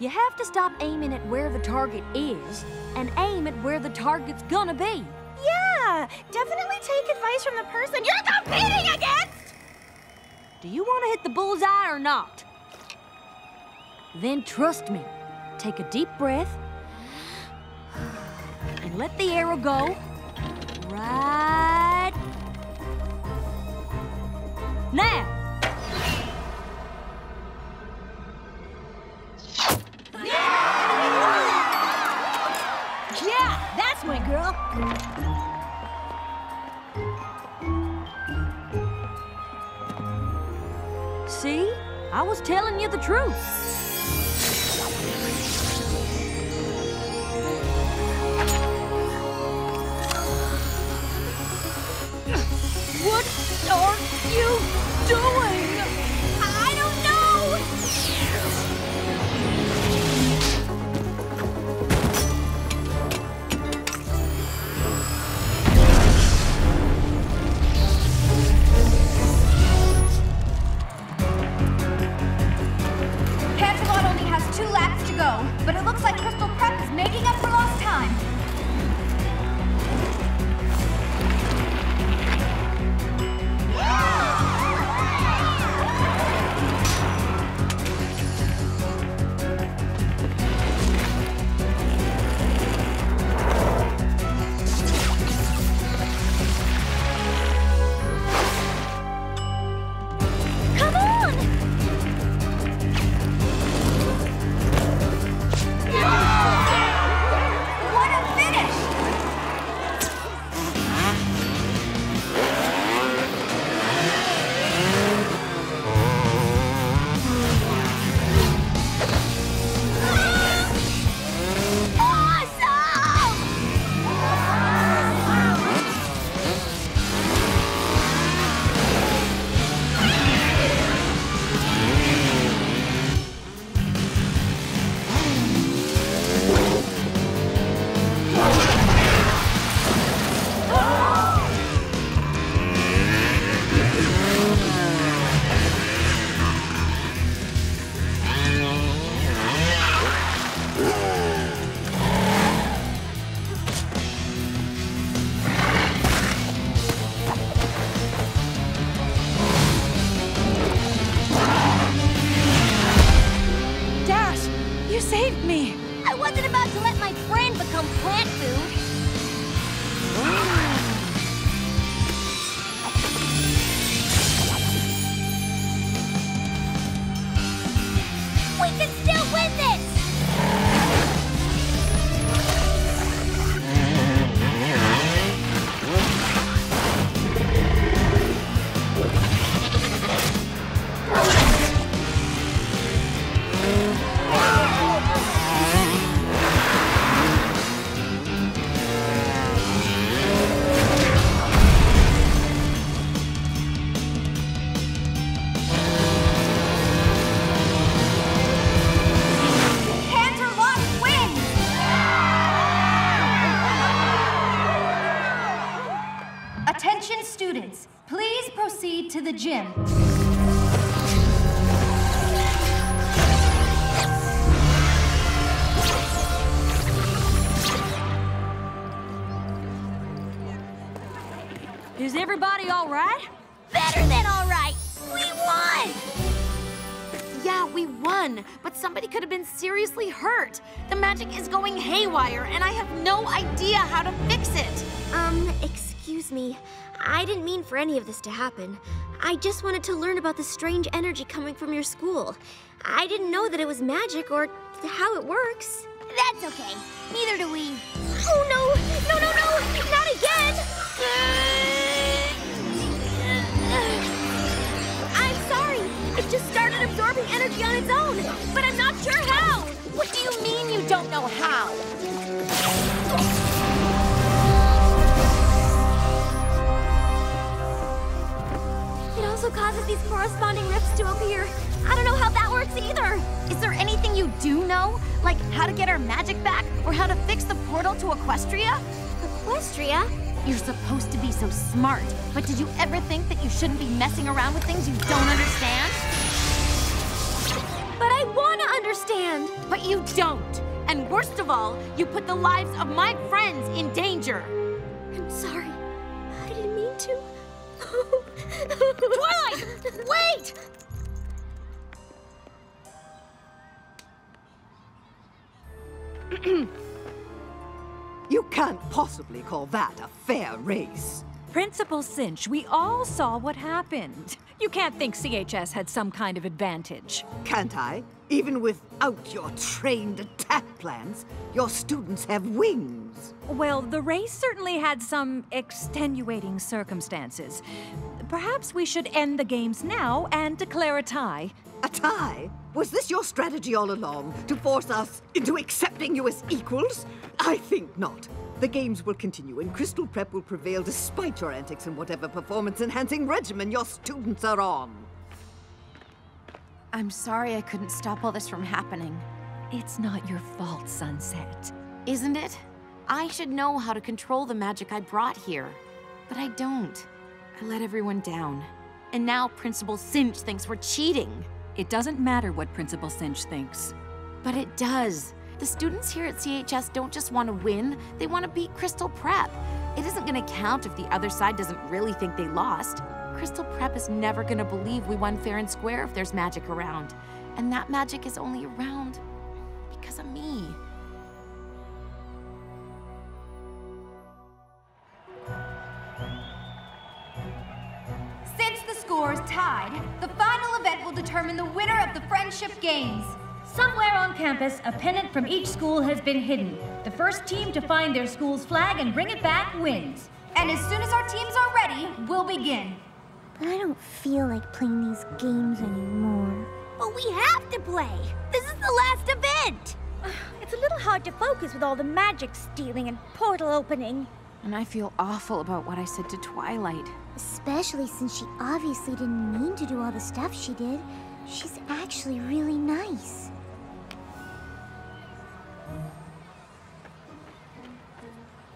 You have to stop aiming at where the target is and aim at where the target's gonna be. Yeah, definitely take advice from the person you're competing against! Do you want to hit the bullseye or not? Then trust me. Take a deep breath and let the arrow go right now. Yeah, that's my girl. See? I was telling you the truth. What are you doing? I don't know! Canterlot only has 2 laps to go, but it looks like Crystal Prep is making up for lost time. Come on! What a finish! Dash, you saved me. I wasn't about to let my friend become plant food. We can still win this! Attention students, please proceed to the gym. Is everybody all right? Better than all right! We won! Yeah, we won, but somebody could have been seriously hurt. The magic is going haywire, and I have no idea how to fix it. Excuse me. I didn't mean for any of this to happen. I just wanted to learn about the strange energy coming from your school. I didn't know that it was magic or how it works. That's okay. Neither do we. Oh no! No, no, no! Not again! I'm sorry. It just started absorbing energy on its own, but I'm not sure how. What do you mean you don't know how? It also causes these corresponding rifts to appear. I don't know how that works either. Is there anything you do know? Like how to get our magic back? Or how to fix the portal to Equestria? Equestria? You're supposed to be so smart, but did you ever think that you shouldn't be messing around with things you don't understand? But I want to understand. But you don't. And worst of all, you put the lives of my friends in danger. I'm sorry. I didn't mean to. Twilight! Wait! You can't possibly call that a fair race. Principal Cinch, we all saw what happened. You can't think CHS had some kind of advantage. Can't I? Even without your trained attack plans, your students have wings. Well, the race certainly had some extenuating circumstances. Perhaps we should end the games now and declare a tie. A tie? Was this your strategy all along, to force us into accepting you as equals? I think not. The games will continue, and Crystal Prep will prevail despite your antics and whatever performance-enhancing regimen your students are on. I'm sorry I couldn't stop all this from happening. It's not your fault, Sunset. Isn't it? I should know how to control the magic I brought here. But I don't. I let everyone down. And now Principal Cinch thinks we're cheating. It doesn't matter what Principal Cinch thinks. But it does. The students here at CHS don't just want to win, they want to beat Crystal Prep. It isn't going to count if the other side doesn't really think they lost. Crystal Prep is never going to believe we won fair and square if there's magic around. And that magic is only around because of me. Since the score is tied, the final event will determine the winner of the Friendship Games. Somewhere on campus, a pennant from each school has been hidden. The first team to find their school's flag and bring it back wins. And as soon as our teams are ready, we'll begin. But I don't feel like playing these games anymore. But we have to play! This is the last event! It's a little hard to focus with all the magic stealing and portal opening. And I feel awful about what I said to Twilight. Especially since she obviously didn't mean to do all the stuff she did. She's actually really nice.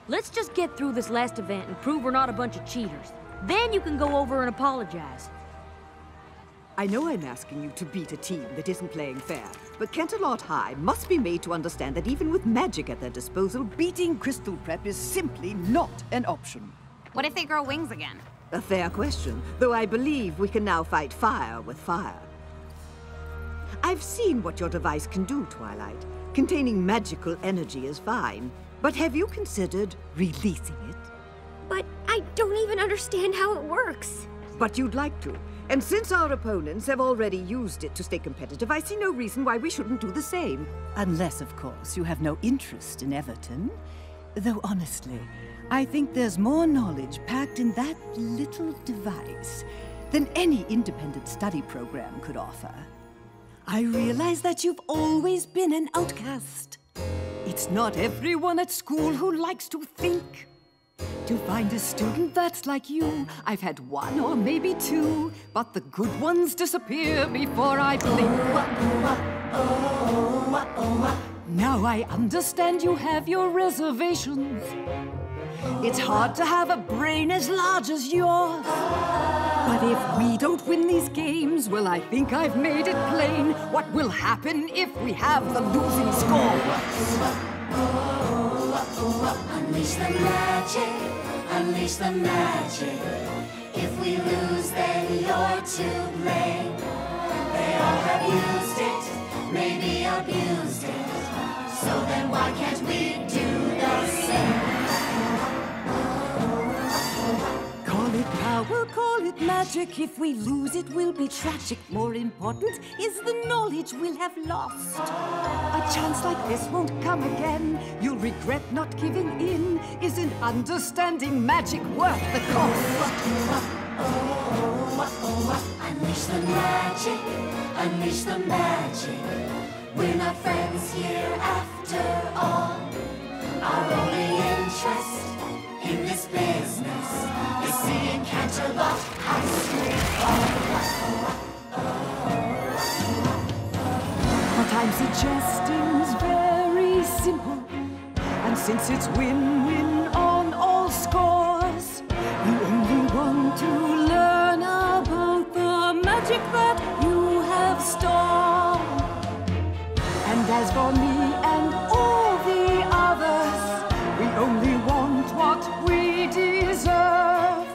Let's just get through this last event and prove we're not a bunch of cheaters. Then you can go over and apologize. I know I'm asking you to beat a team that isn't playing fair, but Canterlot High must be made to understand that even with magic at their disposal, beating Crystal Prep is simply not an option. What if they grow wings again? A fair question, though I believe we can now fight fire with fire. I've seen what your device can do, Twilight. Containing magical energy is fine, but have you considered releasing it? But I don't even understand how it works. But you'd like to. And since our opponents have already used it to stay competitive, I see no reason why we shouldn't do the same. Unless, of course, you have no interest in Everton. Though honestly, I think there's more knowledge packed in that little device than any independent study program could offer. I realize that you've always been an outcast. It's not everyone at school who likes to think. To find a student that's like you, I've had one or maybe two, but the good ones disappear before I blink. Now I understand you have your reservations. It's hard to have a brain as large as yours. But if we don't win these games, well, I think I've made it plain what will happen if we have the losing score. Unleash the magic, unleash the magic. If we lose, then you're to blame. They all have used it, maybe abused it. So then why can't we do the same? Call it power, call it magic. If we lose, it will be tragic. More important is the knowledge we'll have lost. A chance like this won't come again. You'll regret not giving in. Isn't understanding magic worth the cost? Unleash the magic, unleash the magic. We're not friends here after all. Our only interest in this business is seeing Canterlot High School fall. What I'm suggesting is very simple. And since it's win-win on all scores, you only want to learn about the magic that you have stored. And as for me and all the others, we only want what we deserve.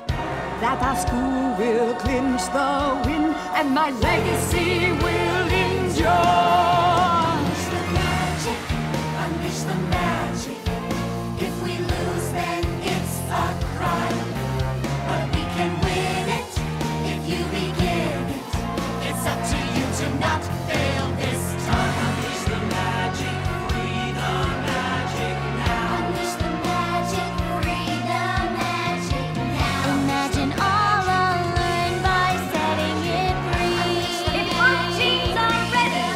That our school will clinch the win, and my legacy will endure. Unleash the magic, unleash the magic. If we lose, then it's a crime. But we can win it if you begin it. It's up to you to not fail this time. Unleash the magic, free the magic now. Unleash the magic, free the magic now. Imagine all unlearned by setting it free. If our teams are ready,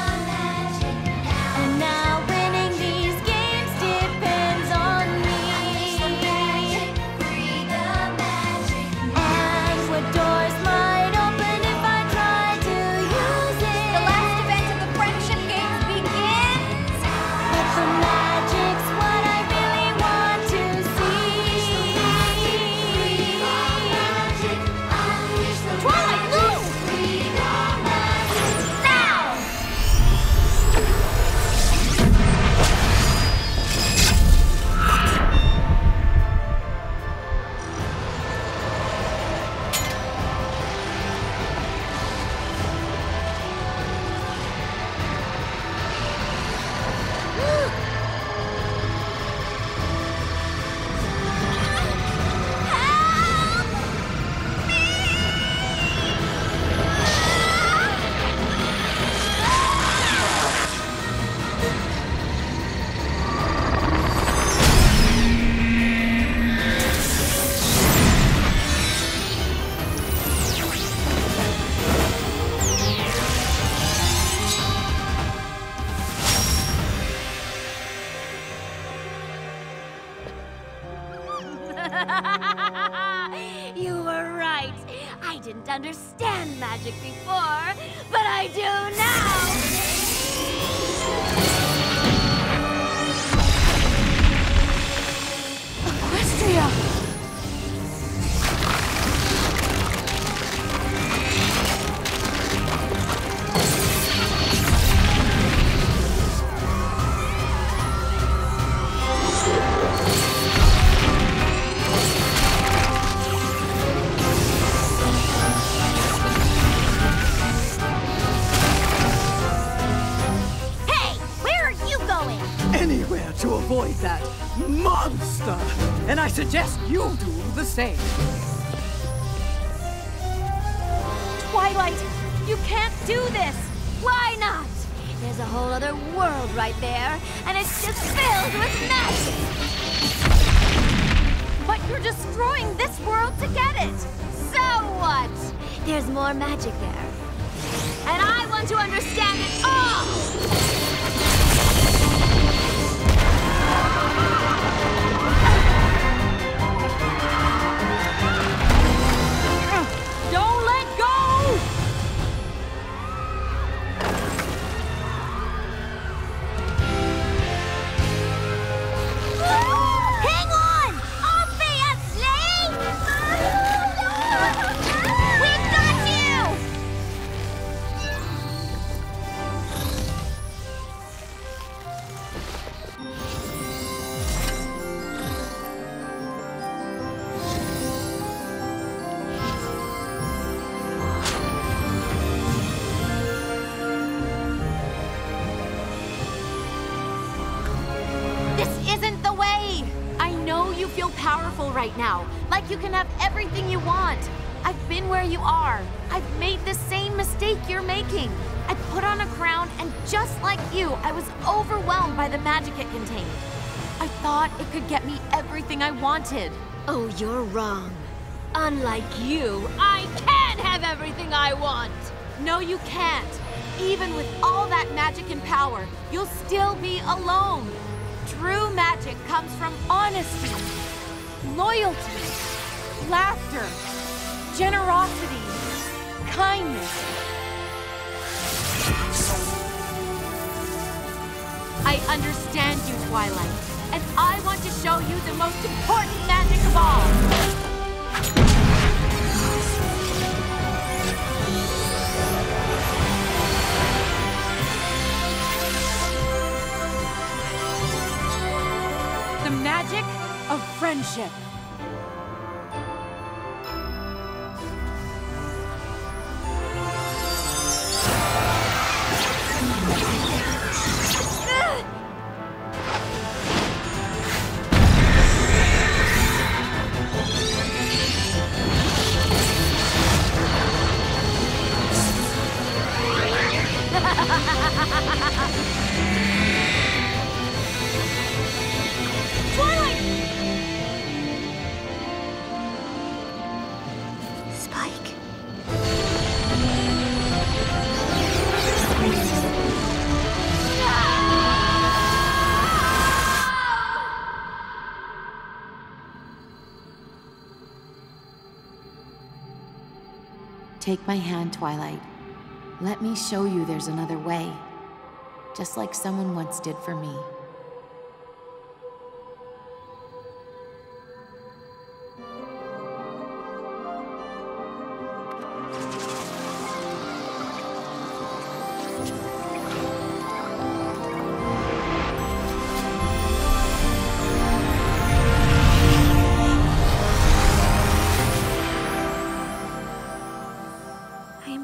And now winning these games depends on me. And what doors might open if I try to use it. The last event of the Friendship Games begins! But the magic's what I really want to see. Twilight, move! Now! You were right. I didn't understand magic before, but I do now. Equestria! Hey, where are you going? Anywhere to avoid that monster! And I suggest you do the same. Twilight Twilight! You can't do this! Why not? There's a whole other world right there, and it's just filled with magic! But you're destroying this world to get it! So what? There's more magic there. And I want to understand it all! Don't let go! Hang on! Obviously! We've got you! Feel powerful right now, like you can have everything you want. I've been where you are. I've made the same mistake you're making. I put on a crown, and just like you, I was overwhelmed by the magic it contained. I thought it could get me everything I wanted. Oh, you're wrong. Unlike you, I can have everything I want. No, you can't. Even with all that magic and power, you'll still be alone. True magic comes from honesty, loyalty, laughter, generosity, kindness. I understand you, Twilight, and I want to show you the most important magic of all. The magic of friendship. Twilight! Spike? Take my hand, Twilight. Let me show you there's another way. Just like someone once did for me.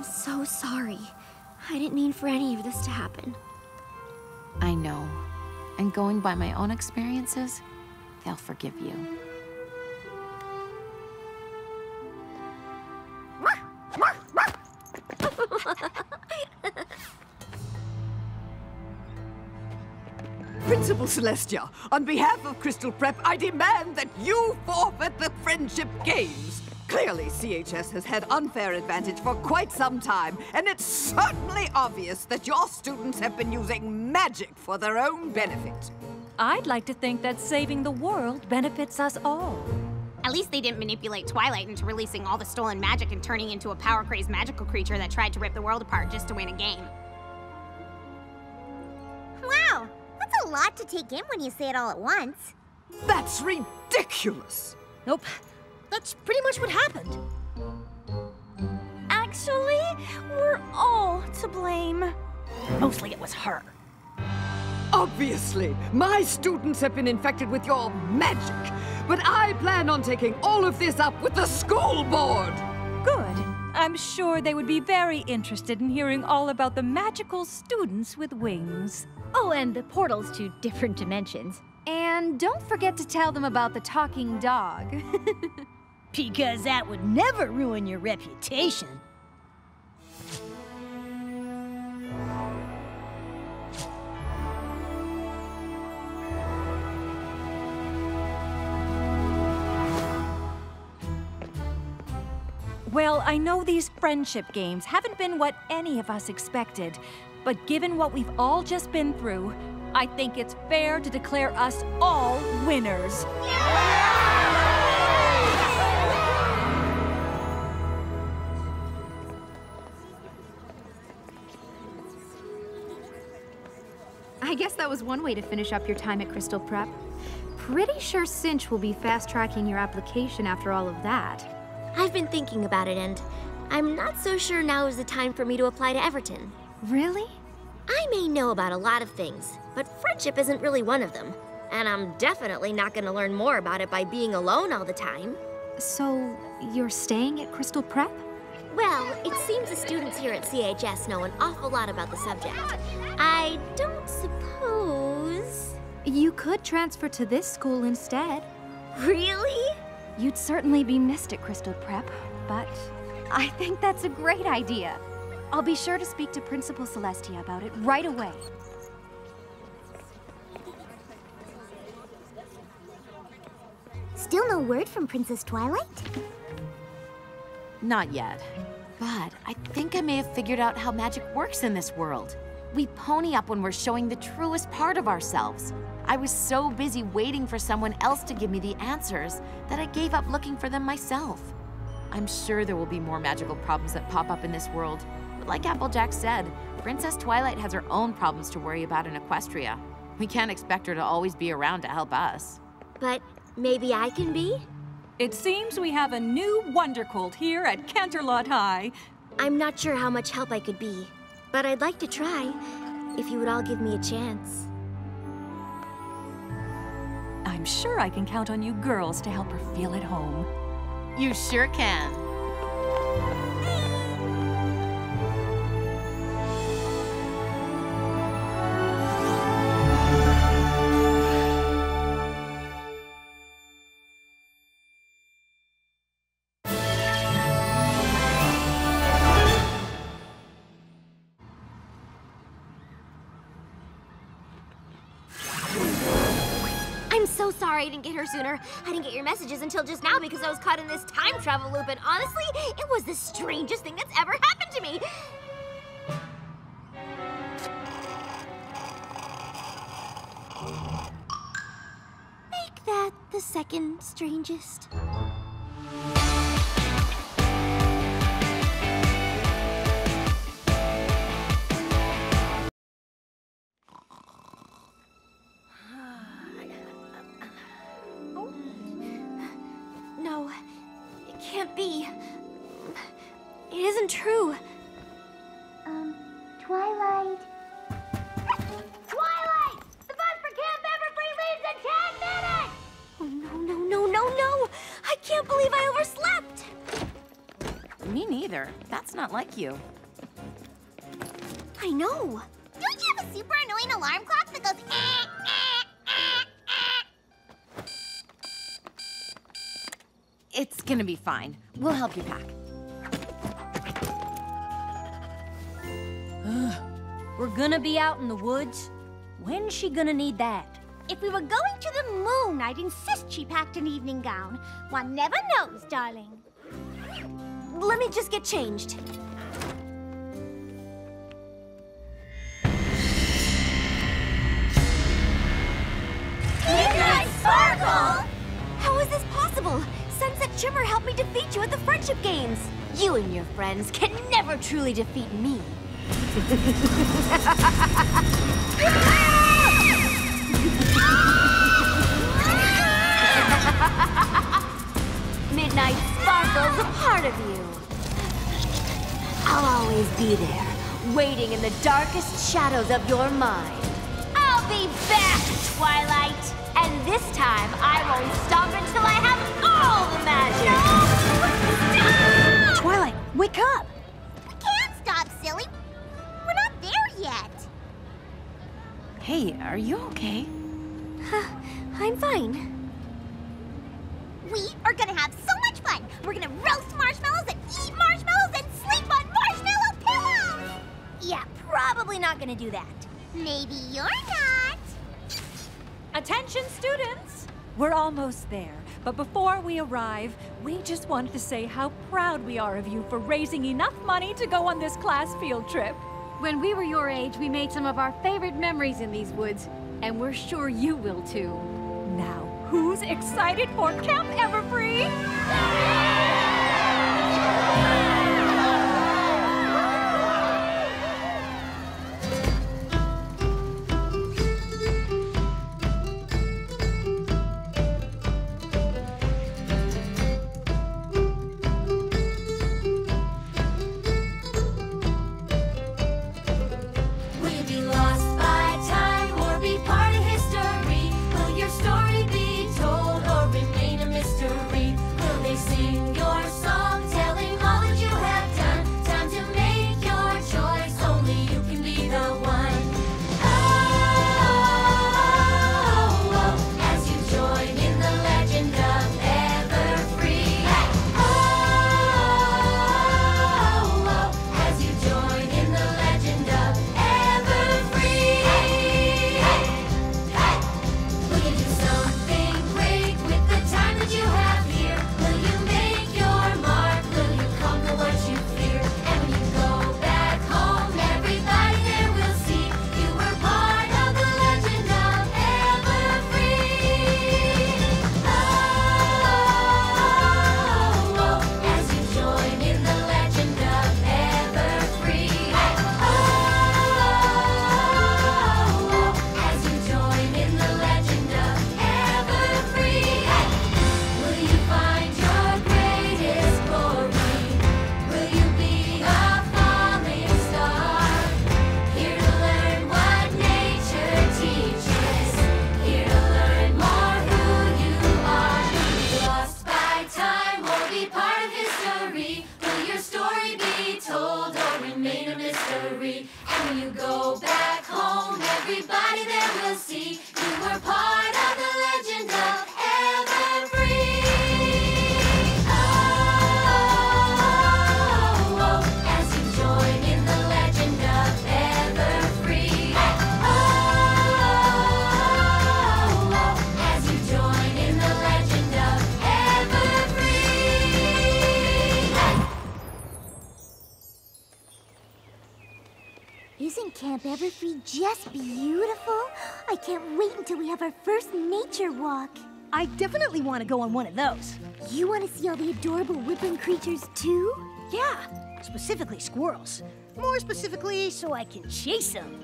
So sorry. I didn't mean for any of this to happen. I know. And going by my own experiences, they'll forgive you. Principal Celestia, on behalf of Crystal Prep, I demand that you forfeit the Friendship Games. Clearly, CHS has had unfair advantage for quite some time, and it's certainly obvious that your students have been using magic for their own benefit. I'd like to think that saving the world benefits us all. At least they didn't manipulate Twilight into releasing all the stolen magic and turning into a power-crazed magical creature that tried to rip the world apart just to win a game. Wow, that's a lot to take in when you say it all at once. That's ridiculous! Nope. That's pretty much what happened. Actually, we're all to blame. Mostly it was her. Obviously, my students have been infected with your magic, but I plan on taking all of this up with the school board. Good. I'm sure they would be very interested in hearing all about the magical students with wings. Oh, and the portals to different dimensions. And don't forget to tell them about the talking dog. Because that would never ruin your reputation. I know these friendship games haven't been what any of us expected, but given what we've all just been through, I think it's fair to declare us all winners. I guess that was one way to finish up your time at Crystal Prep. Pretty sure Cinch will be fast-tracking your application after all of that. I've been thinking about it, and I'm not so sure now is the time for me to apply to Everton. Really? I may know about a lot of things, but friendship isn't really one of them. And I'm definitely not going to learn more about it by being alone all the time. So, you're staying at Crystal Prep? Well, it seems the students here at CHS know an awful lot about the subject. I don't suppose... You could transfer to this school instead. Really? You'd certainly be missed at Crystal Prep, but I think that's a great idea. I'll be sure to speak to Principal Celestia about it right away. Still no word from Princess Twilight? Not yet. But I think I may have figured out how magic works in this world. We pony up when we're showing the truest part of ourselves. I was so busy waiting for someone else to give me the answers that I gave up looking for them myself. I'm sure there will be more magical problems that pop up in this world. But like Applejack said, Princess Twilight has her own problems to worry about in Equestria. We can't expect her to always be around to help us. But maybe I can be? It seems we have a new Wondercolt here at Canterlot High. I'm not sure how much help I could be, but I'd like to try, if you would all give me a chance. I'm sure I can count on you girls to help her feel at home. You sure can. I'm so sorry I didn't get her sooner. I didn't get your messages until just now because I was caught in this time travel loop, and honestly, it was the strangest thing that's ever happened to me. Make that the second strangest. No, it can't be. It isn't true. Twilight. Twilight! The bus for Camp Everfree leaves in 10 minutes! Oh, no. I can't believe I overslept. Me neither. That's not like you. I know. Don't you have a super annoying alarm clock that goes It's gonna be fine. We'll help you pack. We're gonna be out in the woods? When's she gonna need that? If we were going to the moon, I'd insist she packed an evening gown. One never knows, darling. Let me just get changed. Twilight Sparkle! How is this possible? Sunset Shimmer helped me defeat you at the Friendship Games. You and your friends can never truly defeat me. Midnight Sparkle's a part of you. I'll always be there, waiting in the darkest shadows of your mind. I'll be back, Twilight! And this time, I won't stop until I have all the magic! No! Twilight, wake up! We can't stop, silly. We're not there yet. Hey, are you okay? I'm fine. We are gonna have so much fun. We're gonna roast marshmallows and eat marshmallows and sleep on marshmallow pillows. Yeah, probably not gonna do that. Maybe you're not. Attention, students! We're almost there. But before we arrive, we just wanted to say how proud we are of you for raising enough money to go on this class field trip. When we were your age, we made some of our favorite memories in these woods, and we're sure you will too. Now, who's excited for Camp Everfree? Isn't Camp Everfree just beautiful? I can't wait until we have our first nature walk. I definitely want to go on one of those. You want to see all the adorable woodland creatures too? Yeah, specifically squirrels. More specifically, so I can chase them.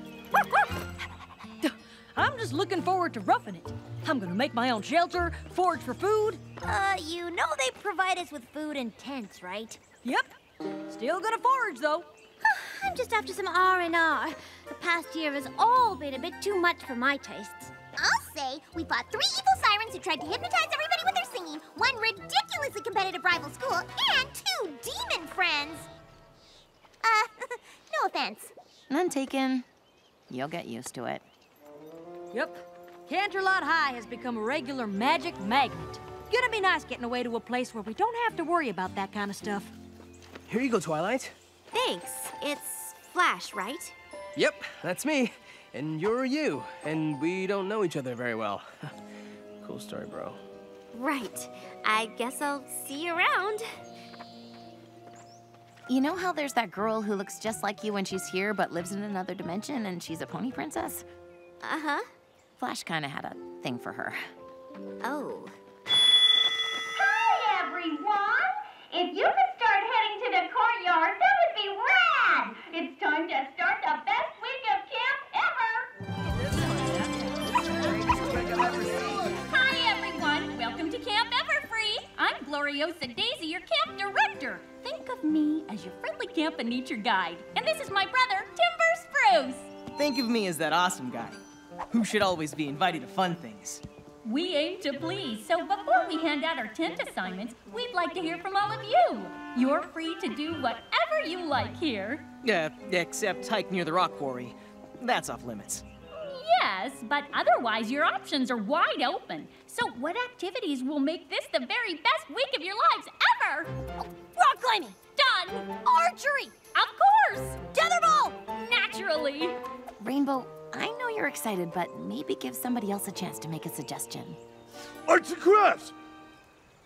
I'm just looking forward to roughing it. I'm gonna make my own shelter, forage for food. You know they provide us with food and tents, right? Yep. Still gonna forage, though. I'm just after some R&R. The past year has all been a bit too much for my tastes. I'll say we fought 3 evil sirens who tried to hypnotize everybody with their singing, 1 ridiculously competitive rival school, and 2 demon friends. No offense. None taken. You'll get used to it. Yep. Canterlot High has become a regular magic magnet. Gonna be nice getting away to a place where we don't have to worry about that kind of stuff. Here you go, Twilight. Thanks. It's Flash, right? Yep, that's me. And you're you. And we don't know each other very well. Cool story, bro. Right. I guess I'll see you around. You know how there's that girl who looks just like you when she's here but lives in another dimension and she's a pony princess? Uh-huh. Flash kind of had a thing for her. Oh. Hi, everyone! If you could start heading to the courtyard, that would be rad! It's time to start the best week of camp ever! Hi, everyone. Welcome to Camp Everfree. I'm Gloriosa Daisy, your camp director. Think of me as your friendly camp and nature guide. And this is my brother, Timber Spruce. Think of me as that awesome guy who should always be invited to fun things. We aim to please, so before we hand out our tent assignments, we'd like to hear from all of you. You're free to do whatever you like here. Except hike near the rock quarry. That's off limits. Yes, but otherwise your options are wide open. So what activities will make this the very best week of your lives ever? Rock climbing! Done! Archery! Of course! Tetherball! Naturally! Rainbow, I know you're excited, but maybe give somebody else a chance to make a suggestion. Arts and crafts!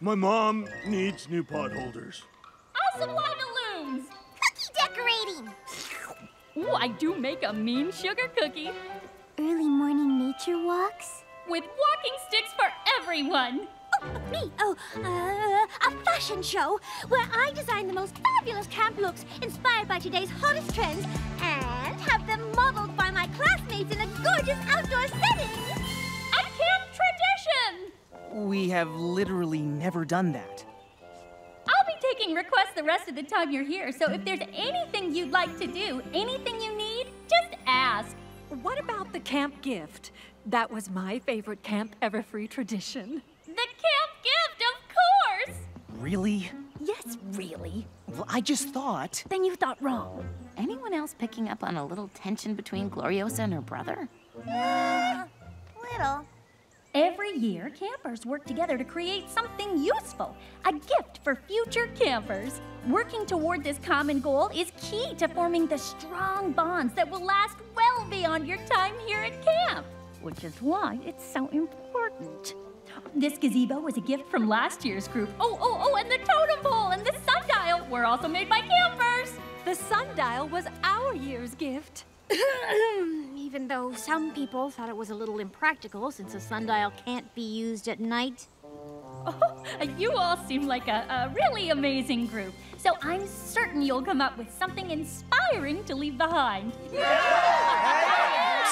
My mom needs new pot holders. I'll supply balloons. Cookie decorating. Ooh, I do make a mean sugar cookie. Early morning nature walks. With walking sticks for everyone. Me? A fashion show where I design the most fabulous camp looks inspired by today's hottest trends and have them modeled by my classmates in a gorgeous outdoor setting. A camp tradition! We have literally never done that. I'll be taking requests the rest of the time you're here, so if there's anything you'd like to do, anything you need, just ask. What about the camp gift? That was my favorite Camp Everfree tradition. The camp gift, of course! Really? Yes, really. Well, I just thought... Then you thought wrong. Anyone else picking up on a little tension between Gloriosa and her brother? Little. Every year, campers work together to create something useful, a gift for future campers. Working toward this common goal is key to forming the strong bonds that will last well beyond your time here at camp, which is why it's so important. This gazebo was a gift from last year's group. Oh, and the totem pole and the sundial were also made by campers. The sundial was our year's gift. Even though some people thought it was a little impractical since a sundial can't be used at night. Oh, you all seem like a really amazing group, so I'm certain you'll come up with something inspiring to leave behind.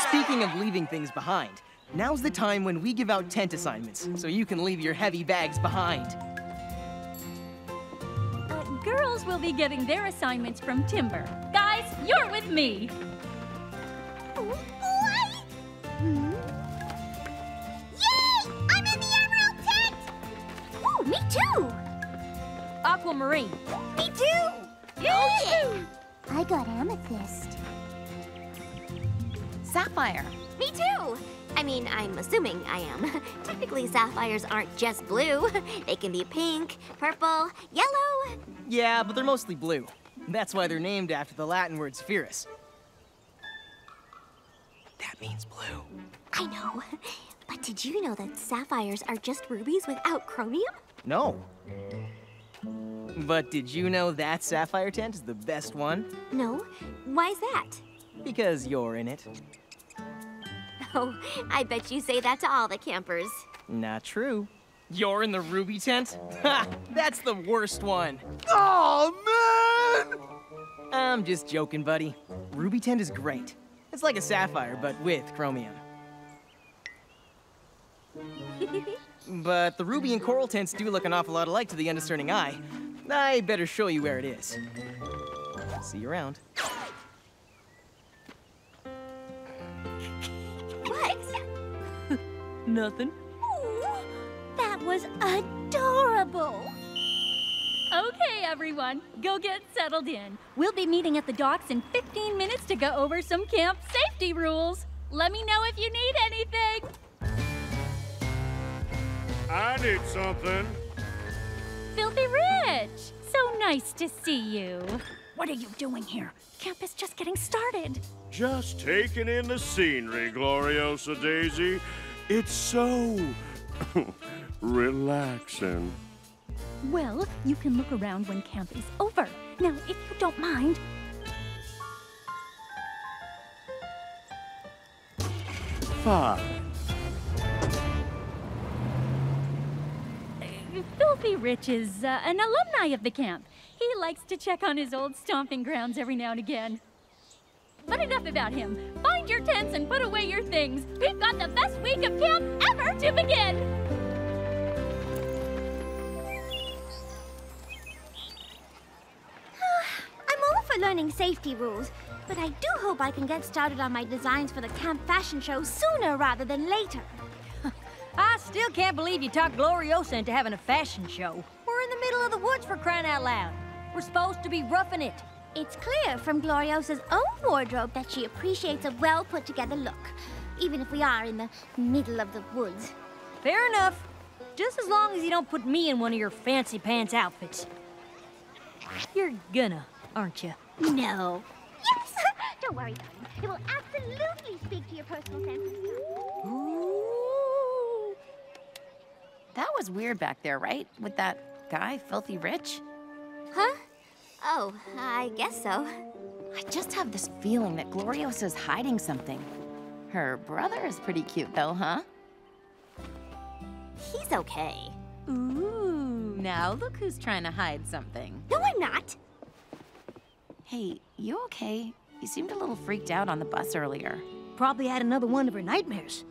Speaking of leaving things behind, now's the time when we give out tent assignments, so you can leave your heavy bags behind. Girls will be getting their assignments from Timber. Guys, you're with me. Yay! I'm in the emerald tent! Ooh, me too! Aquamarine. Me too! Yay! I got amethyst. Sapphire. Me too! I mean, I'm assuming I am. Technically, sapphires aren't just blue. They can be pink, purple, yellow. Yeah, but they're mostly blue. That's why they're named after the Latin word spherus. That means blue. I know. But did you know that sapphires are just rubies without chromium? No. But did you know that sapphire tent is the best one? No. Why's that? Because you're in it. Oh, I bet you say that to all the campers. Not true. You're in the ruby tent? Ha! That's the worst one. Oh, man! I'm just joking, buddy. Ruby tent is great. It's like a sapphire, but with chromium. But the ruby and coral tents do look an awful lot alike to the undiscerning eye. I better show you where it is. See you around. What? Nothing. Ooh, that was adorable. Okay, everyone, go get settled in. We'll be meeting at the docks in 15 minutes to go over some camp safety rules. Let me know if you need anything. I need something. Filthy Rich, so nice to see you. What are you doing here? Camp is just getting started. Just taking in the scenery, Gloriosa Daisy. It's so relaxing. Well, you can look around when camp is over. Now, if you don't mind. Fine. Filthy Rich is an alumni of the camp. He likes to check on his old stomping grounds every now and again. But enough about him. Find your tents and put away your things. We've got the best week of camp ever to begin. I'm all for learning safety rules, but I do hope I can get started on my designs for the camp fashion show sooner rather than later. I still can't believe you talked Gloriosa into having a fashion show. We're in the middle of the woods, for crying out loud. We're supposed to be roughing it. It's clear from Gloriosa's own wardrobe that she appreciates a well-put-together look, even if we are in the middle of the woods. Fair enough. Just as long as you don't put me in one of your fancy pants outfits. You're gonna, aren't you? No. Yes! Don't worry, darling. It will absolutely speak to your personal sense of style. That was weird back there, right? With that guy, Filthy Rich? Huh? Oh, I guess so. I just have this feeling that Gloriosa's hiding something. Her brother is pretty cute, though, huh? He's okay. Ooh, now look who's trying to hide something. No, I'm not. Hey, you okay? You seemed a little freaked out on the bus earlier. Probably had another one of her nightmares.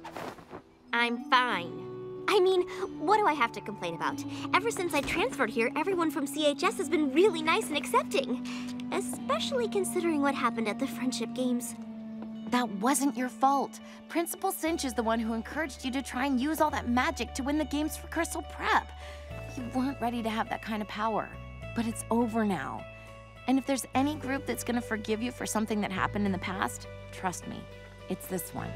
I'm fine. I mean, what do I have to complain about? Ever since I transferred here, everyone from CHS has been really nice and accepting. Especially considering what happened at the Friendship Games. That wasn't your fault. Principal Cinch is the one who encouraged you to try and use all that magic to win the games for Crystal Prep. You weren't ready to have that kind of power. But it's over now. And if there's any group that's gonna forgive you for something that happened in the past, trust me, it's this one.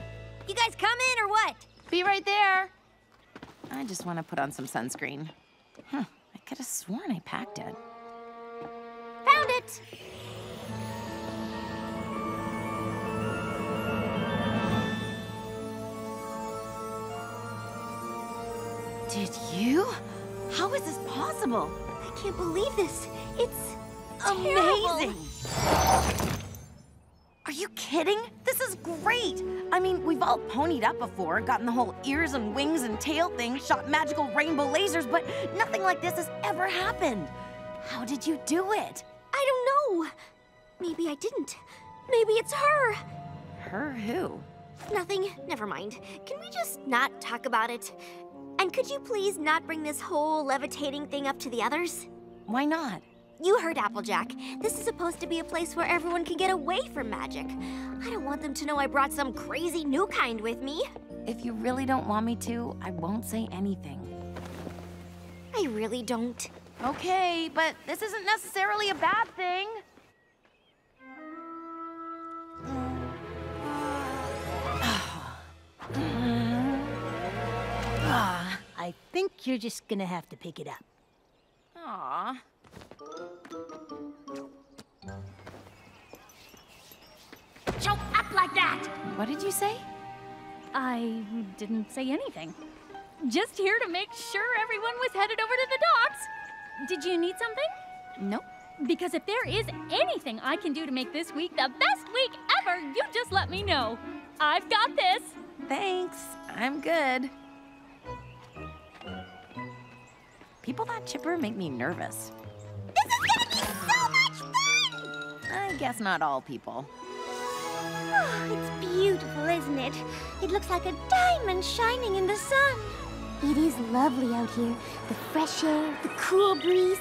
You guys coming or what? Be right there. I just want to put on some sunscreen. Huh, I could have sworn I packed it. Found it! Did you? How is this possible? I can't believe this. It's amazing. Are you kidding? This is great! I mean, we've all ponied up before, gotten the whole ears and wings and tail thing, shot magical rainbow lasers, but nothing like this has ever happened. How did you do it? I don't know. Maybe I didn't. Maybe it's her. Her who? Nothing. Never mind. Can we just not talk about it? And could you please not bring this whole levitating thing up to the others? Why not? You heard Applejack. This is supposed to be a place where everyone can get away from magic. I don't want them to know I brought some crazy new kind with me. If you really don't want me to, I won't say anything. I really don't. Okay, but this isn't necessarily a bad thing. I think you're just gonna have to pick it up. Aww. Choke up like that! What did you say? I didn't say anything. Just here to make sure everyone was headed over to the docks. Did you need something? Nope. Because if there is anything I can do to make this week the best week ever, you just let me know. I've got this. Thanks. I'm good. People that chipper make me nervous. This is gonna be so much fun! I guess not all people. Oh, it's beautiful, isn't it? It looks like a diamond shining in the sun. It is lovely out here. The fresh air, the cool breeze,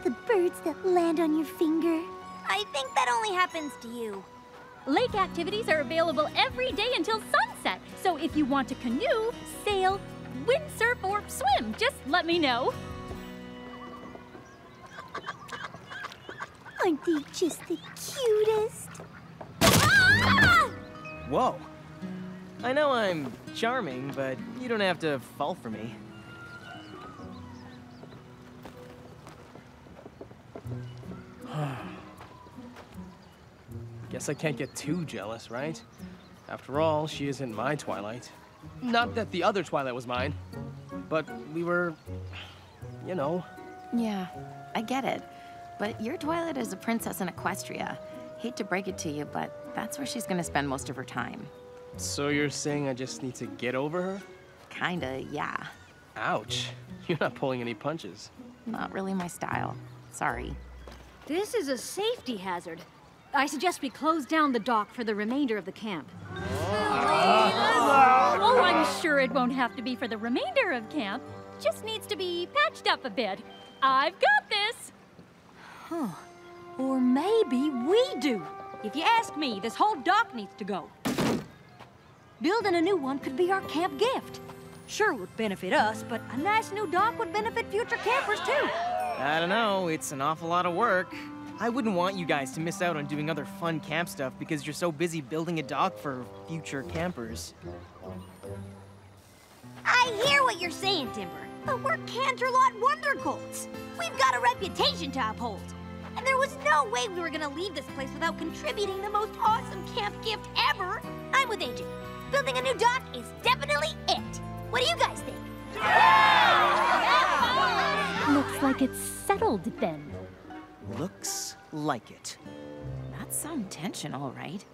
the birds that land on your finger. I think that only happens to you. Lake activities are available every day until sunset. So if you want to canoe, sail, windsurf, or swim, just let me know. Aren't they just the cutest? Whoa. I know I'm charming, but you don't have to fall for me. Guess I can't get too jealous, right? After all, she isn't my Twilight. Not that the other Twilight was mine, but we were, you know. Yeah, I get it. But your Twilight is a princess in Equestria. Hate to break it to you, but that's where she's gonna spend most of her time. So you're saying I just need to get over her? Kinda, yeah. Ouch. You're not pulling any punches. Not really my style. Sorry. This is a safety hazard. I suggest we close down the dock for the remainder of the camp. Oh, I'm sure it won't have to be for the remainder of camp. Just needs to be patched up a bit. I've got this. Huh. Or maybe we do. If you ask me, this whole dock needs to go. Building a new one could be our camp gift. Sure would benefit us, but a nice new dock would benefit future campers too. I don't know, it's an awful lot of work. I wouldn't want you guys to miss out on doing other fun camp stuff because you're so busy building a dock for future campers. I hear what you're saying, Timber, but we're Canterlot Wondercolts. We've got a reputation to uphold. And there was no way we were gonna leave this place without contributing the most awesome camp gift ever. I'm with Agent. Building a new dock is definitely it. What do you guys think? Looks like it's settled then. Looks like it. That's some tension, all right.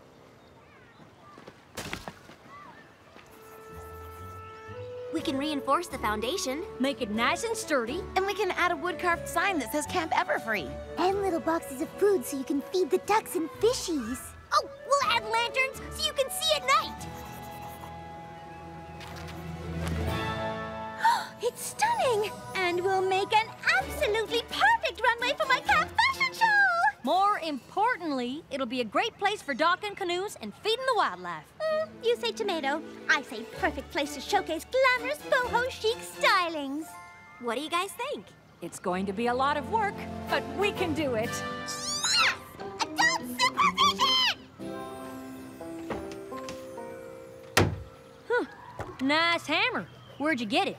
We can reinforce the foundation. Make it nice and sturdy. And we can add a wood-carved sign that says Camp Everfree. And little boxes of food so you can feed the ducks and fishies. Oh, we'll add lanterns so you can see at night. It's stunning! And we'll make an absolutely perfect runway for my camp fashion show! More importantly, it'll be a great place for docking canoes and feeding the wildlife. You say tomato. I say perfect place to showcase glamorous boho chic stylings. What do you guys think? It's going to be a lot of work, but we can do it. Yes! Adult supervision! Nice hammer. Where'd you get it?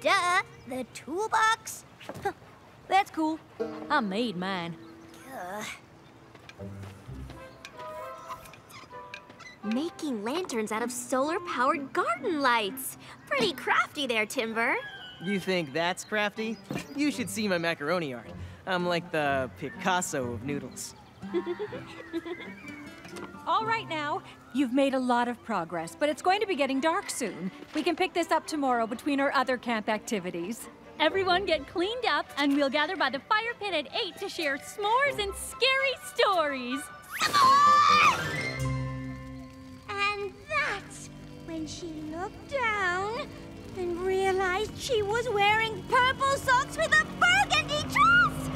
Duh. The toolbox. That's cool. I made mine. Making lanterns out of solar-powered garden lights. Pretty crafty there, Timber. You think that's crafty? You should see my macaroni art. I'm like the Picasso of noodles. All right now, you've made a lot of progress, but it's going to be getting dark soon. We can pick this up tomorrow between our other camp activities. Everyone get cleaned up, and we'll gather by the fire pit at 8 to share s'mores and scary stories. And that's when she looked down and realized she was wearing purple socks with a burgundy dress!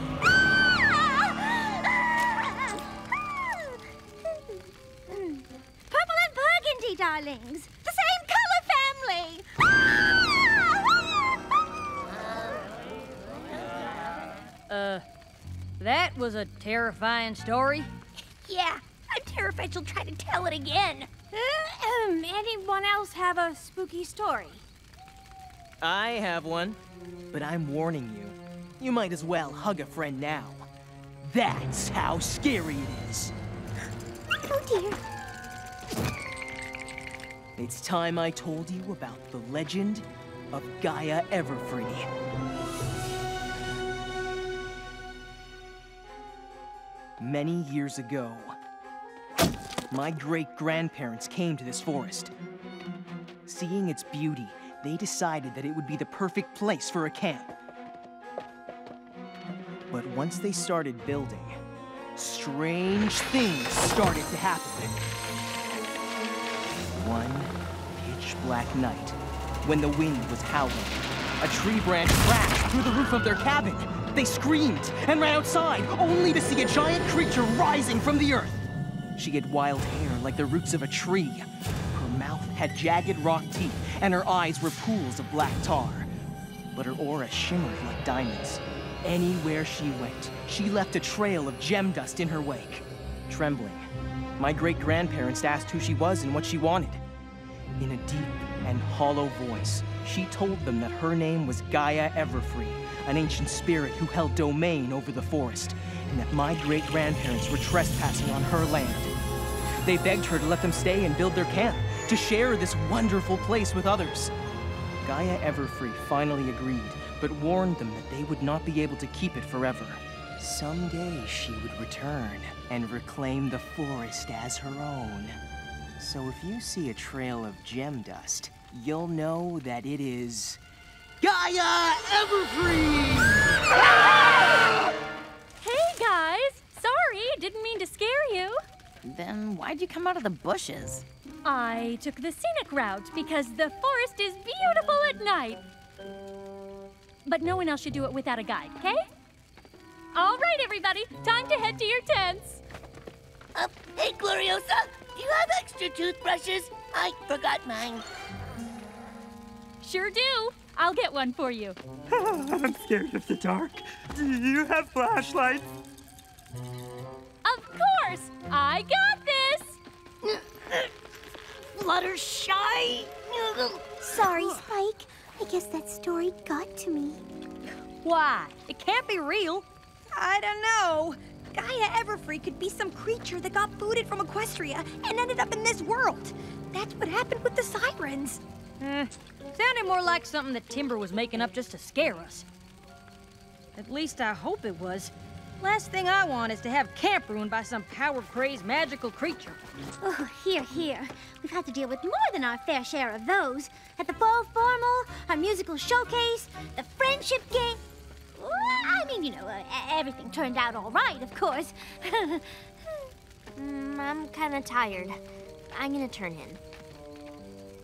Purple and burgundy, darlings. The same color family. That was a terrifying story. Yeah, I'm terrified she'll try to tell it again. Anyone else have a spooky story? I have one, but I'm warning you. You might as well hug a friend now. That's how scary it is. Oh dear. It's time I told you about the legend of Gaia Everfree. Many years ago, my great-grandparents came to this forest. Seeing its beauty, they decided that it would be the perfect place for a camp. But once they started building, strange things started to happen. One pitch-black night, when the wind was howling, a tree branch crashed through the roof of their cabin. They screamed and ran outside, only to see a giant creature rising from the earth. She had wild hair like the roots of a tree. Her mouth had jagged rock teeth, and her eyes were pools of black tar. But her aura shimmered like diamonds. Anywhere she went, she left a trail of gem dust in her wake. Trembling, my great-grandparents asked who she was and what she wanted. In a deep and hollow voice, she told them that her name was Gaia Everfree, an ancient spirit who held domain over the forest, and that my great-grandparents were trespassing on her land. They begged her to let them stay and build their camp, to share this wonderful place with others. Gaia Everfree finally agreed, but warned them that they would not be able to keep it forever. Someday she would return and reclaim the forest as her own. So if you see a trail of gem dust, you'll know that it is Gaia Everfree! Hey, guys! Sorry, didn't mean to scare you. Then why'd you come out of the bushes? I took the scenic route because the forest is beautiful at night. But no one else should do it without a guide, okay? All right, everybody, time to head to your tents. Hey, Gloriosa, do you have extra toothbrushes? I forgot mine. Sure do. I'll get one for you. I'm scared of the dark. Do you have flashlights? Of course! I got this! Fluttershy! Sorry, Spike. I guess that story got to me. Why? It can't be real. I don't know. Gaia Everfree could be some creature that got booted from Equestria and ended up in this world. That's what happened with the sirens. Sounded more like something that Timber was making up just to scare us. At least I hope it was. Last thing I want is to have camp ruined by some power-crazed magical creature. Oh, here. We've had to deal with more than our fair share of those. At the fall formal, our musical showcase, the friendship game. Well, I mean, you know, everything turned out all right, of course. I'm kind of tired. I'm gonna turn in.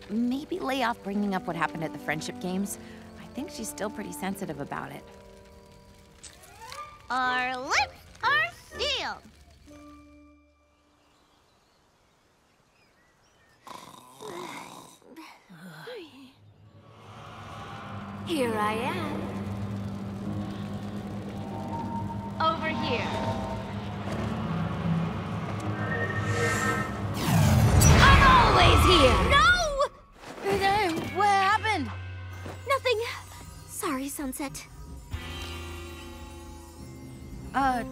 Maybe lay off bringing up what happened at the friendship games. I think she's still pretty sensitive about it. Our lips are sealed. Here I am. Over here. I'm always here! No! What happened? Nothing. Sorry, Sunset.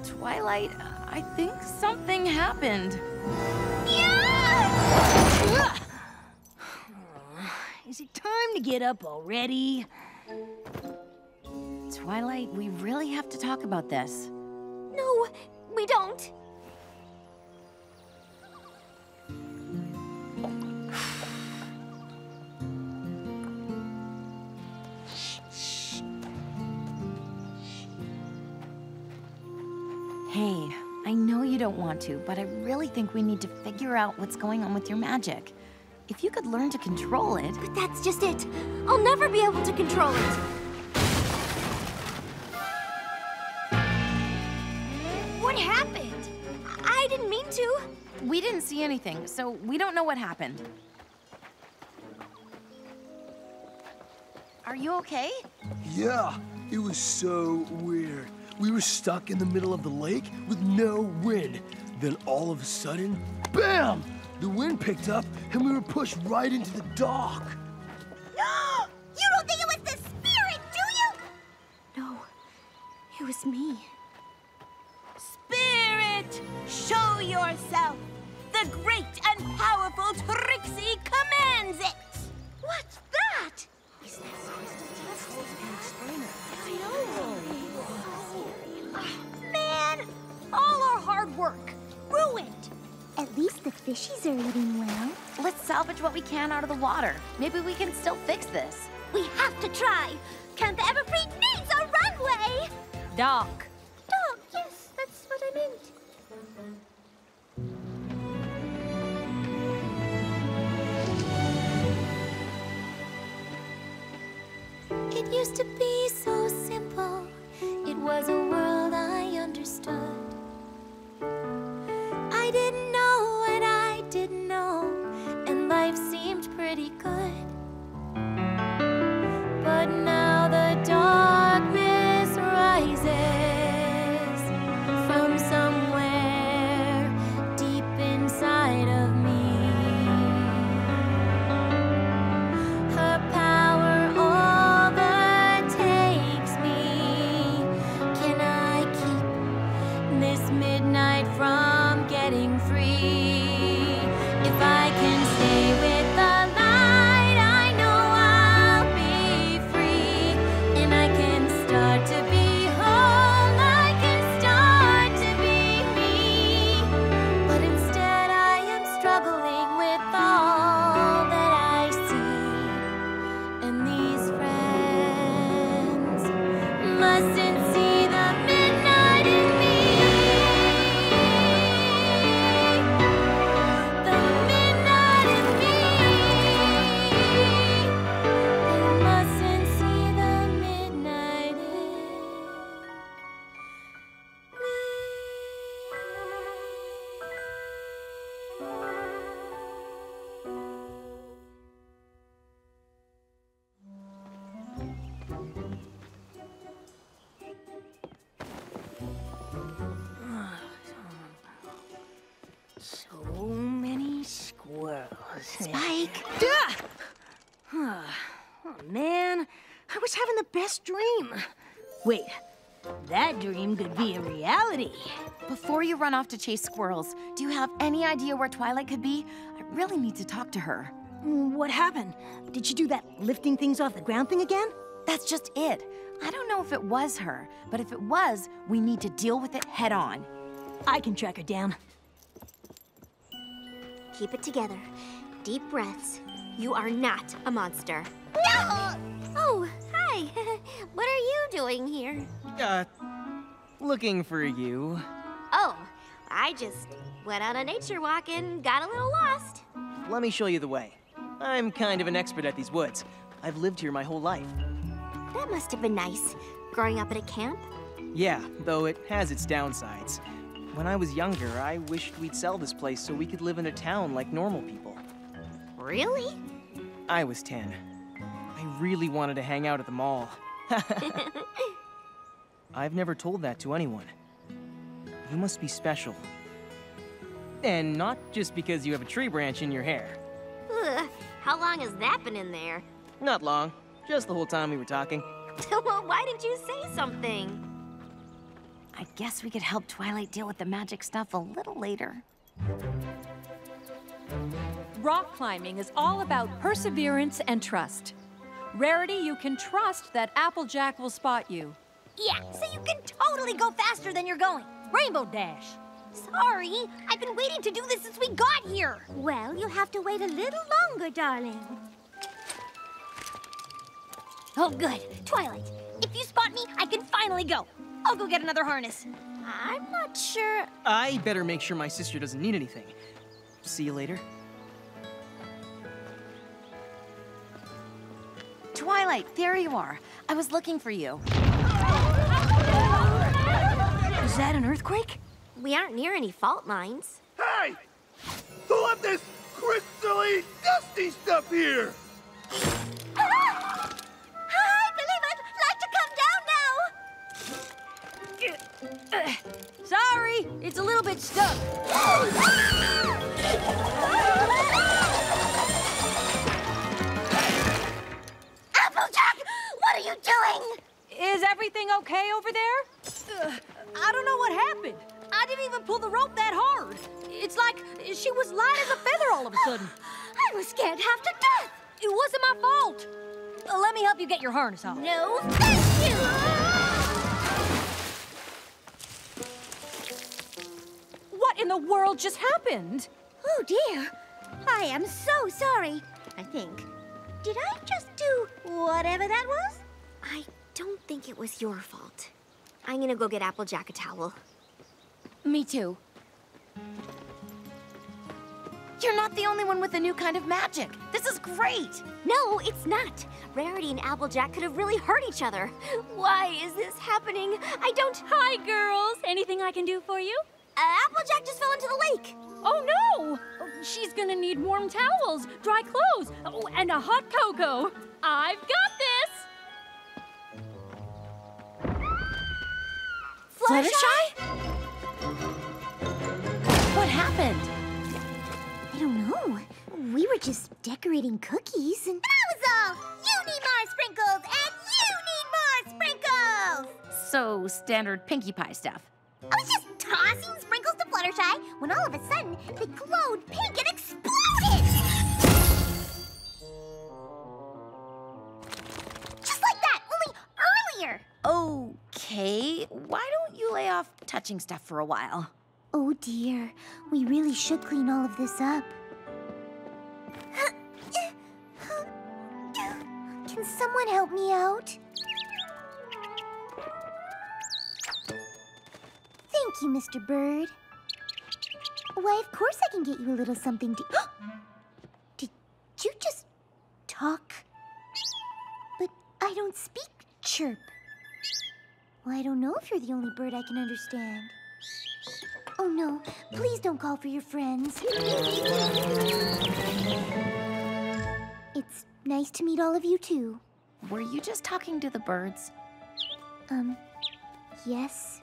Twilight, I think something happened. Yeah! Is it time to get up already? Twilight, we really have to talk about this. No, we don't. Hey, I know you don't want to, but I really think we need to figure out what's going on with your magic. If you could learn to control it... But that's just it. I'll never be able to control it. What happened? I didn't mean to. We didn't see anything, so we don't know what happened. Are you okay? Yeah, it was so weird. We were stuck in the middle of the lake with no wind. Then all of a sudden, bam! The wind picked up and we were pushed right into the dock. You don't think it was the spirit, do you? No, it was me. Spirit, show yourself. The great and powerful Trixie commands it. What's that? Man, all our hard work, ruined. At least the fishies are eating well. Let's salvage what we can out of the water. Maybe we can still fix this. We have to try. Camp Everfree needs a runway. Dock. Dock, yes, that's what I meant. It used to be so simple. It was a world I understood. I didn't know what I didn't know, and life seemed pretty good. But now the darkness rises from somewhere deep inside of me. Her power overtakes me. Can I keep this midnight from getting free? If I can stay with the light, I know I'll be free. And I can start to be whole, I can start to be me. But instead I am struggling with all that I see. And these friends mustn't see the midnight in me. The midnight in me. They mustn't see the midnight in me. So many squirrels. Spike! Oh, man, I was having the best dream. Wait, that dream could be a reality. Before you run off to chase squirrels, do you have any idea where Twilight could be? I really need to talk to her. What happened? Did she do that lifting things off the ground thing again? That's just it. I don't know if it was her, but if it was, we need to deal with it head on. I can track her down. Keep it together. Deep breaths. You are not a monster. No! Oh, hi. What are you doing here? Looking for you. Oh, I just went on a nature walk and got a little lost. Let me show you the way. I'm kind of an expert at these woods. I've lived here my whole life. That must have been nice, growing up at a camp. Yeah, though it has its downsides. When I was younger, I wished we'd sell this place so we could live in a town like normal people. Really? I was 10. I really wanted to hang out at the mall. I've never told that to anyone. You must be special. And not just because you have a tree branch in your hair. Ugh, how long has that been in there? Not long. Just the whole time we were talking. Well, why didn't you say something? I guess we could help Twilight deal with the magic stuff a little later. Rock climbing is all about perseverance and trust. Rarity, you can trust that Applejack will spot you. Yeah, so you can totally go faster than you're going. Rainbow Dash. Sorry, I've been waiting to do this since we got here. Well, you'll have to wait a little longer, darling. Oh, good. Twilight, if you spot me, I can finally go. I'll go get another harness. I'm not sure. I better make sure my sister doesn't need anything. See you later. Twilight, there you are. I was looking for you. Is that an earthquake? We aren't near any fault lines. Hey! Who left this crystally dusty stuff here? Hi, believers! Like to come down now! Sorry, it's a little bit stuck. Applejack, what are you doing? Is everything okay over there? I don't know what happened. I didn't even pull the rope that hard. It's like she was light as a feather all of a sudden. I was scared half to death! It wasn't my fault. Let me help you get your harness off. No, thank you! What in the world just happened? Oh dear. I am so sorry, I think. Did I just do whatever that was? I don't think it was your fault. I'm gonna go get Applejack a towel. Me too. You're not the only one with a new kind of magic. This is great. No, it's not. Rarity and Applejack could have really hurt each other. Why is this happening? I don't... Hi, girls. Anything I can do for you? Applejack just fell into the lake. Oh, no. She's gonna need warm towels, dry clothes, and a hot cocoa. I've got this. Fluttershy? What happened? I don't know. We were just decorating cookies and... That was all! You need more sprinkles, and you need more sprinkles! So, standard Pinkie Pie stuff. I was just tossing sprinkles to Fluttershy when all of a sudden they glowed pink and exploded! Just like that, only earlier! Okay, why don't you lay off touching stuff for a while? Oh dear, we really should clean all of this up. Can someone help me out? Thank you, Mr. Bird. Why, of course I can get you a little something to... Did you just talk? But I don't speak chirp. Well, I don't know if you're the only bird I can understand. Oh no, please don't call for your friends. It's nice to meet all of you too. Were you just talking to the birds? Yes.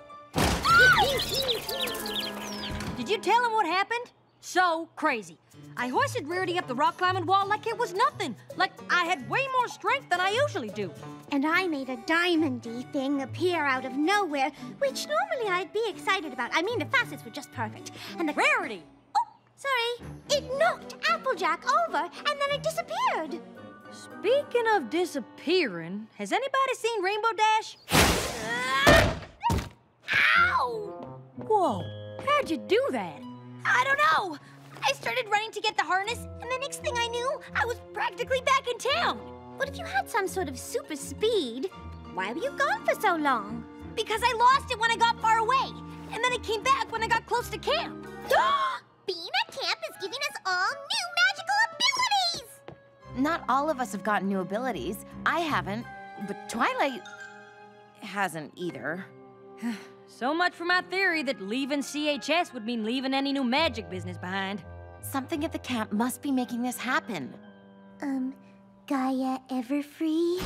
Did you tell him what happened? So crazy. I hoisted Rarity up the rock climbing wall like it was nothing. Like I had way more strength than I usually do. And I made a diamondy thing appear out of nowhere, which normally I'd be excited about. I mean, the facets were just perfect. And the... Rarity! Oh, sorry. It knocked Applejack over, and then it disappeared. Speaking of disappearing, has anybody seen Rainbow Dash? Ow! Whoa, how'd you do that? I don't know. I started running to get the harness, and the next thing I knew, I was practically back in town. But if you had some sort of super speed, why were you gone for so long? Because I lost it when I got far away, and then it came back when I got close to camp. Being at camp is giving us all new magical abilities! Not all of us have gotten new abilities. I haven't, but Twilight hasn't either. So much for my theory that leaving CHS would mean leaving any new magic business behind. Something at the camp must be making this happen. Gaia Everfree?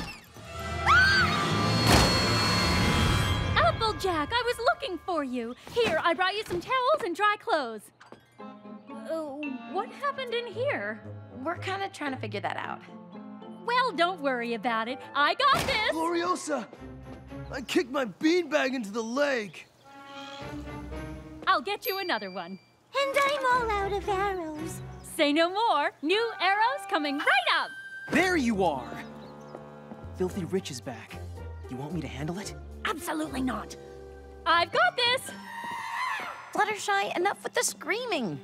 Applejack, I was looking for you. Here, I brought you some towels and dry clothes. What happened in here? We're kind of trying to figure that out. Well, don't worry about it. I got this! Gloriosa! I kicked my beanbag into the lake. I'll get you another one. And I'm all out of arrows. Say no more. New arrows coming right up. There you are! Filthy Rich is back. You want me to handle it? Absolutely not. I've got this. Fluttershy, enough with the screaming.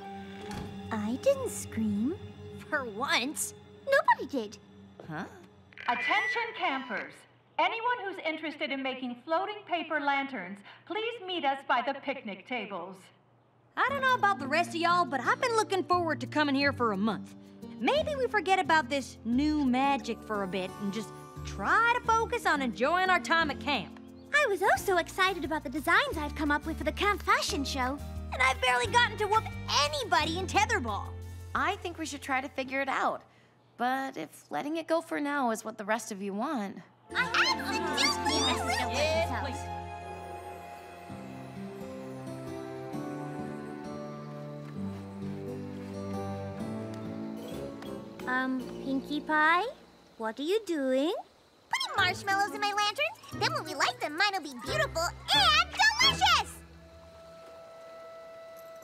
I didn't scream. For once. Nobody did. Huh? Attention campers. Anyone who's interested in making floating paper lanterns, please meet us by the picnic tables. I don't know about the rest of y'all, but I've been looking forward to coming here for a month. Maybe we forget about this new magic for a bit and just try to focus on enjoying our time at camp. I was also excited about the designs I've come up with for the camp fashion show. And I've barely gotten to whoop anybody in tetherball. I think we should try to figure it out. But if letting it go for now is what the rest of you want... Pinkie Pie, what are you doing? Putting marshmallows in my lanterns. Then when we light them, mine will be beautiful and delicious!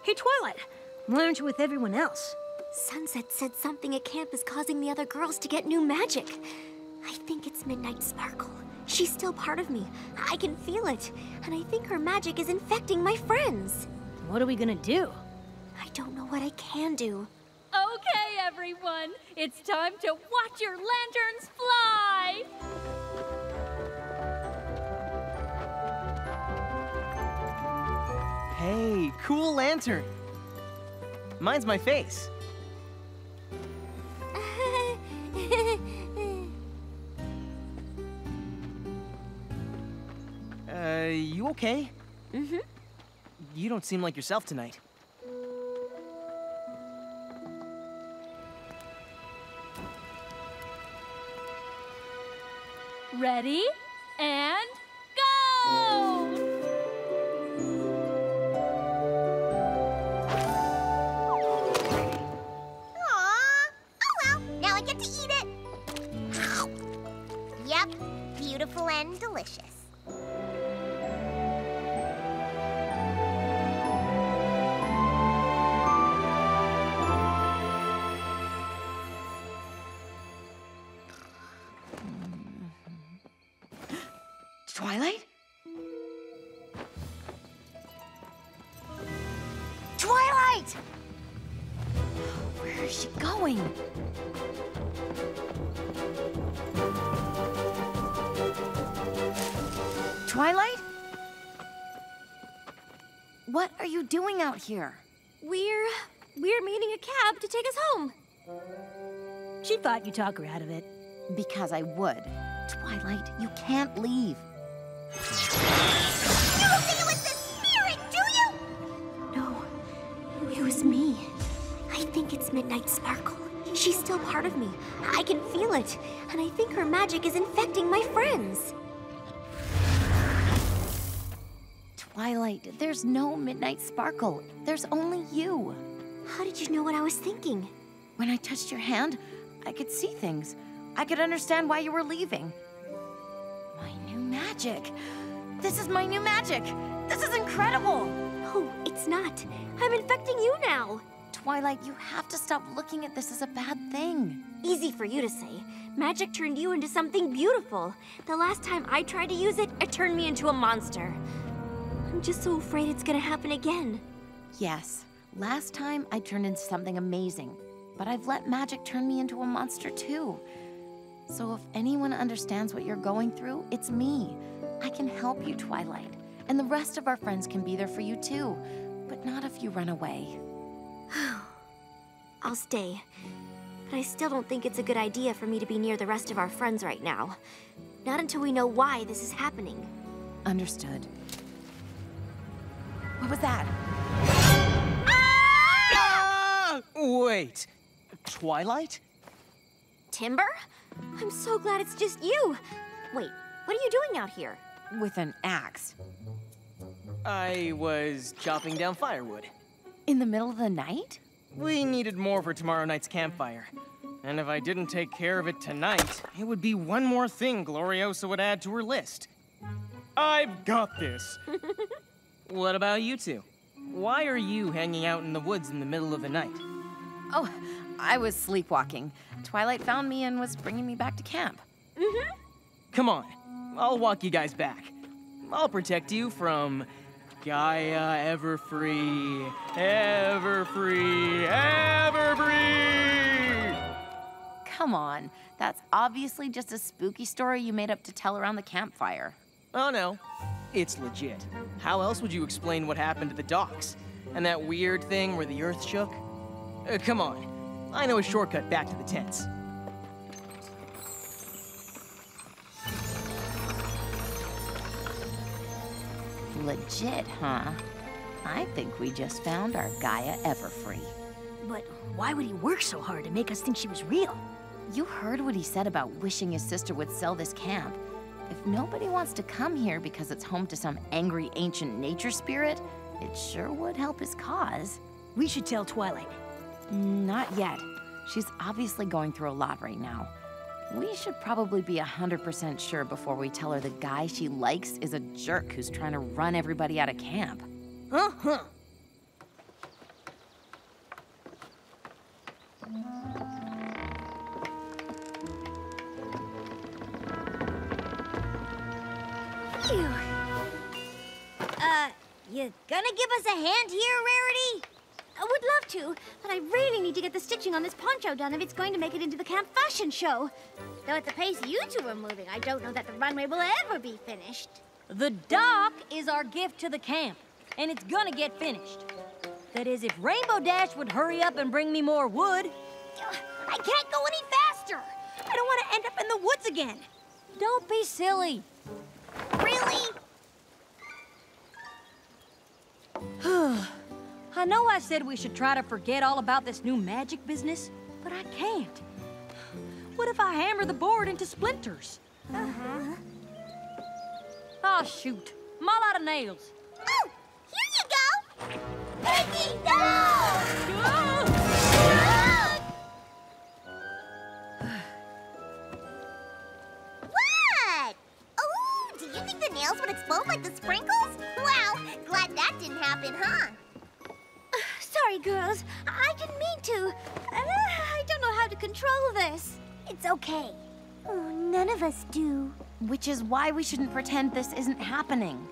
Hey, Twilight, why aren't you with everyone else? Sunset said something at camp is causing the other girls to get new magic. I think it's Midnight Sparkle. She's still part of me. I can feel it. And I think her magic is infecting my friends. What are we gonna do? I don't know what I can do. Okay, everyone. It's time to watch your lanterns fly. Hey, cool lantern. Mine's my face. You okay? Mm-hmm. You don't seem like yourself tonight. Ready, and go! Yep, beautiful and delicious. Twilight? Twilight! Where is she going? Twilight? What are you doing out here? We're meeting a cab to take us home. She thought you'd talk her out of it. Because I would. Twilight, you can't leave. You don't think it was the spirit, do you? No, it was me. I think it's Midnight Sparkle. She's still part of me. I can feel it. And I think her magic is infecting my friends. Twilight, there's no Midnight Sparkle. There's only you. How did you know what I was thinking? When I touched your hand, I could see things. I could understand why you were leaving. My new magic. This is my new magic. This is incredible. No, it's not. I'm infecting you now. Twilight, you have to stop looking at this as a bad thing. Easy for you to say. Magic turned you into something beautiful. The last time I tried to use it, it turned me into a monster. I'm just so afraid it's gonna happen again. Yes, last time I turned into something amazing, but I've let magic turn me into a monster too. So if anyone understands what you're going through, it's me. I can help you, Twilight. And the rest of our friends can be there for you too, but not if you run away. I'll stay. But I still don't think it's a good idea for me to be near the rest of our friends right now. Not until we know why this is happening. Understood. What was that? Ah! Wait, Twilight? Timber? I'm so glad it's just you. Wait, what are you doing out here? With an axe. I was chopping down firewood. In the middle of the night? We needed more for tomorrow night's campfire. And if I didn't take care of it tonight, it would be one more thing Gloriosa would add to her list. I've got this. What about you two? Why are you hanging out in the woods in the middle of the night? Oh, I was sleepwalking. Twilight found me and was bringing me back to camp. Mm-hmm. Come on, I'll walk you guys back. I'll protect you from Gaia, Everfree, Everfree, Everfree! Come on, that's obviously just a spooky story you made up to tell around the campfire. Oh no, it's legit. How else would you explain what happened to the docks? And that weird thing where the earth shook? Come on, I know a shortcut back to the tents. Legit, huh? I think we just found our Gaia Everfree. But why would he work so hard to make us think she was real? You heard what he said about wishing his sister would sell this camp. If nobody wants to come here because it's home to some angry ancient nature spirit, it sure would help his cause. We should tell Twilight. Not yet. She's obviously going through a lot right now. We should probably be 100% sure before we tell her the guy she likes is a jerk who's trying to run everybody out of camp. Uh-huh. Phew. You gonna give us a hand here, Rarity? I would love to, but I really need to get the stitching on this poncho done if it's going to make it into the camp fashion show. Though at the pace you two are moving, I don't know that the runway will ever be finished. The dock is our gift to the camp, and it's gonna get finished. That is, if Rainbow Dash would hurry up and bring me more wood. I can't go any faster. I don't want to end up in the woods again. Don't be silly. Really? I know I said we should try to forget all about this new magic business, but I can't. What if I hammer the board into splinters? Oh, shoot. I'm all out of nails. Oh, here you go. Pinkie, no! What? Oh, do you think the nails would explode like the sprinkles? Wow, glad that didn't happen, huh? Sorry, girls. I didn't mean to. I don't know how to control this. It's okay. Oh, none of us do. Which is why we shouldn't pretend this isn't happening.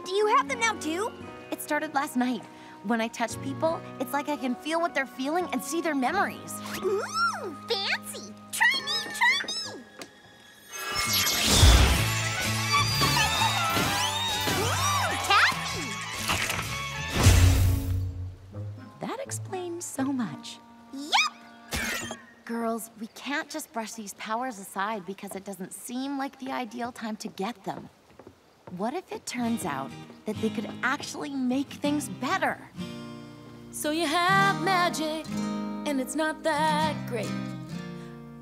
Do you have them now, too? It started last night. When I touch people, it's like I can feel what they're feeling and see their memories. Ooh, fancy! Try me, try me! Ooh, taffy! That explains so much. Yep! Girls, we can't just brush these powers aside because it doesn't seem like the ideal time to get them. What if it turns out that they could actually make things better? So you have magic, and it's not that great.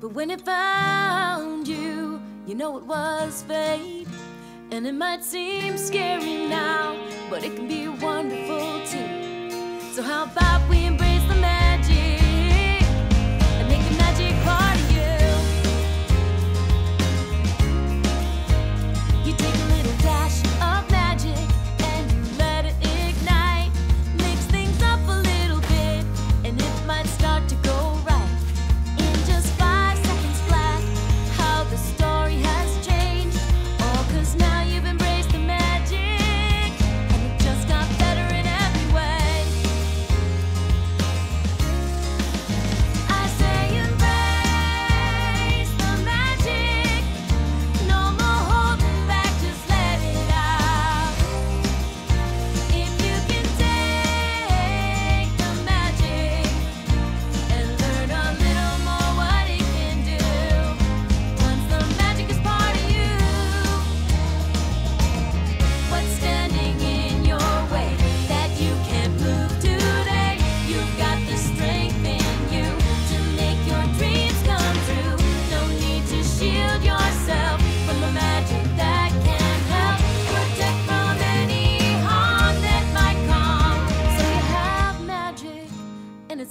But when it found you, you know it was fate. And it might seem scary now, but it can be wonderful too. So how about we embrace the magic and make the magic part of you. You take a little dash of magic and you let it ignite. Mix things up a little bit, and if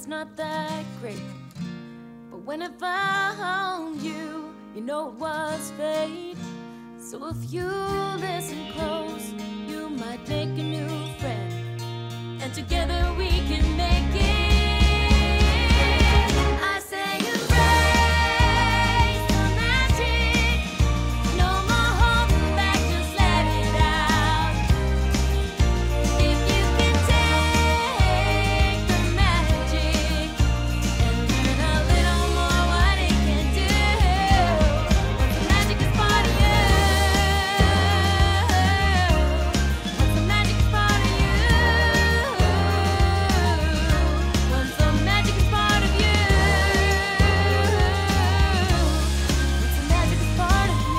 not that great. But when I found you, you know it was fate. So if you listen close, you might make a new friend, and together we can make it. I say embrace the magic. No more holding back, just let it out. If you can take the magic and learn a little more what it can do, once the magic is part of you, once the magic is part of you, once the magic is part of you, once the magic is part of you.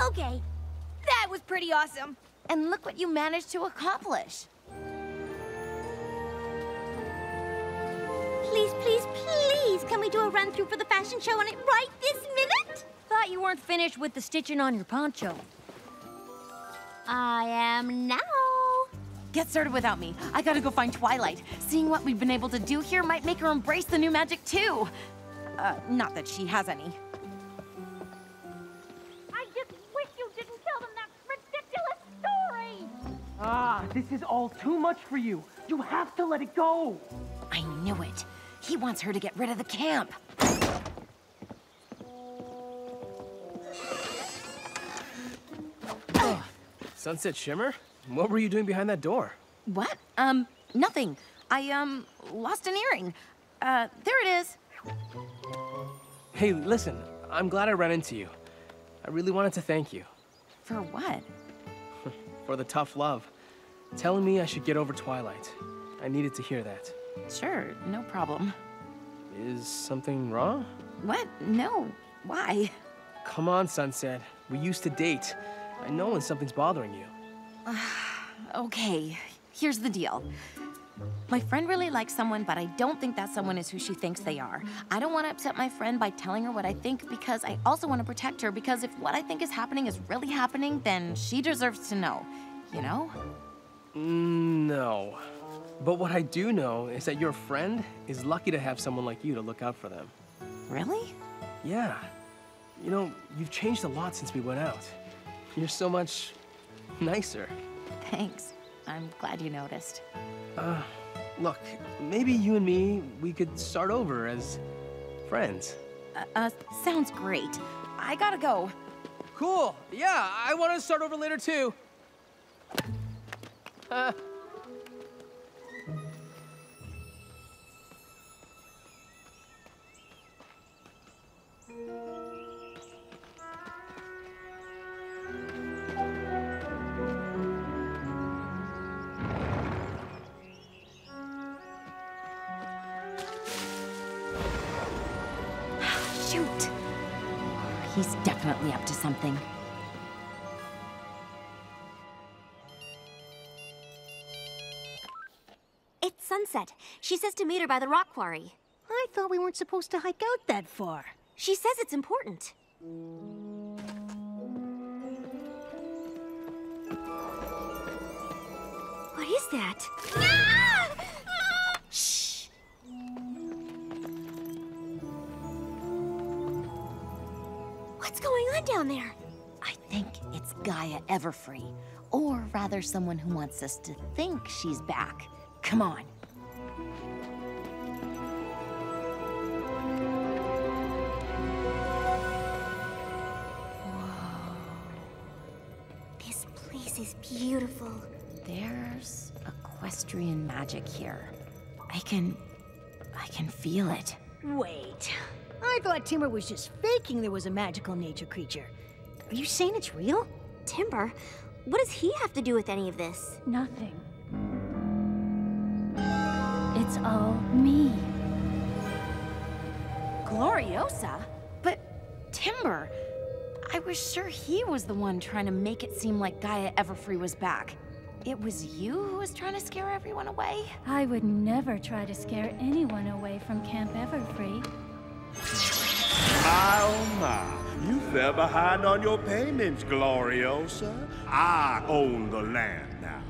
Okay, that was pretty awesome. And look what you managed to accomplish. Please, please, please, can we do a run-through for the fashion show on it right this minute? Thought you weren't finished with the stitching on your poncho. I am now. Get started without me. I gotta go find Twilight. Seeing what we've been able to do here might make her embrace the new magic too. Not that she has any. I just wish you didn't tell them that ridiculous story. Ah, this is all too much for you. You have to let it go. I knew it. He wants her to get rid of the camp. Sunset Shimmer? What were you doing behind that door? What? Nothing. I, lost an earring. There it is. Hey, listen, I'm glad I ran into you. I really wanted to thank you. For what? For the tough love. Telling me I should get over Twilight. I needed to hear that. Sure, no problem. Is something wrong? What? No. Why? Come on, Sunset. We used to date. I know when something's bothering you. Okay, here's the deal. My friend really likes someone, but I don't think that someone is who she thinks they are. I don't want to upset my friend by telling her what I think because I also want to protect her, because if what I think is happening is really happening, then she deserves to know, you know? No. But what I do know is that your friend is lucky to have someone like you to look out for them. Really? Yeah. You know, you've changed a lot since we went out. You're so much nicer. Thanks. I'm glad you noticed. Look, maybe you and me, we could start over as friends. Sounds great. I gotta go. Cool. Yeah, I want to start over later too. Shoot! He's definitely up to something. It's Sunset. She says to meet her by the rock quarry. I thought we weren't supposed to hike out that far. She says it's important. What is that? Shh! What's going on down there? I think it's Gaia Everfree. Or rather, someone who wants us to think she's back. Come on. This place is beautiful. There's equestrian magic here. I can feel it. Wait. I thought Timber was just faking there was a magical nature creature. Are you saying it's real? Timber? What does he have to do with any of this? Nothing. It's all me. Gloriosa? But Timber, I was sure he was the one trying to make it seem like Gaia Everfree was back. It was you who was trying to scare everyone away? I would never try to scare anyone away from Camp Everfree. My, oh my, you fell behind on your payments, Gloriosa. I own the land now.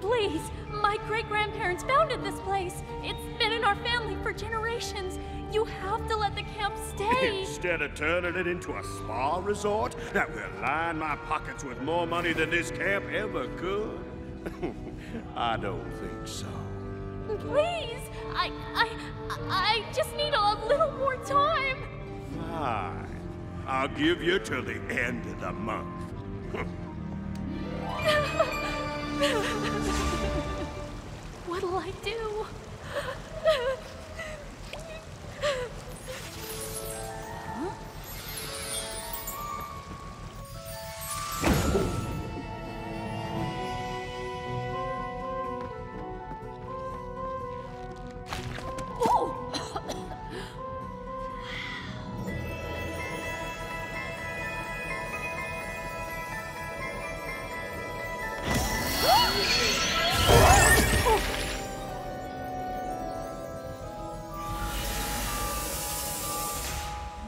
Please, my great-grandparents founded this place. It's been in our family for generations. You have to let the camp stay. Instead of turning it into a spa resort that will line my pockets with more money than this camp ever could? I don't think so. Please, I just need a little more time. Fine. I'll give you till the end of the month. What'll I do?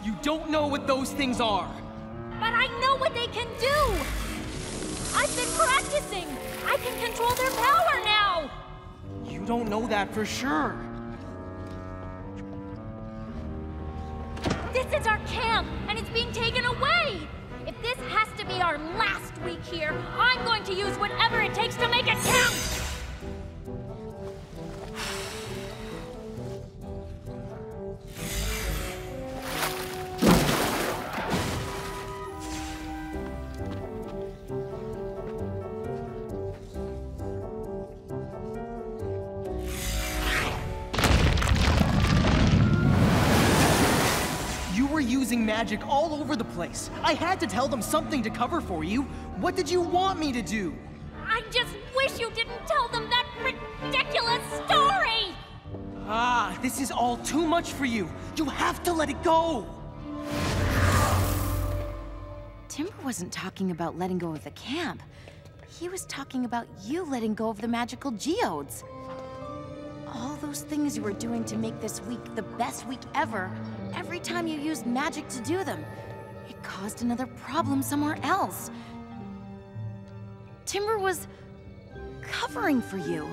You don't know what those things are. But I know what they can do! I've been practicing! I can control their power now! You don't know that for sure. This is our camp, and it's being taken away! If this has to be our last week here, I'm going to use whatever it takes to make it count! Using magic all over the place. I had to tell them something to cover for you. What did you want me to do? I just wish you didn't tell them that ridiculous story! Ah, this is all too much for you. You have to let it go. Timber wasn't talking about letting go of the camp. He was talking about you letting go of the magical geodes. All those things you were doing to make this week the best week ever, every time you used magic to do them, it caused another problem somewhere else. Timber was covering for you.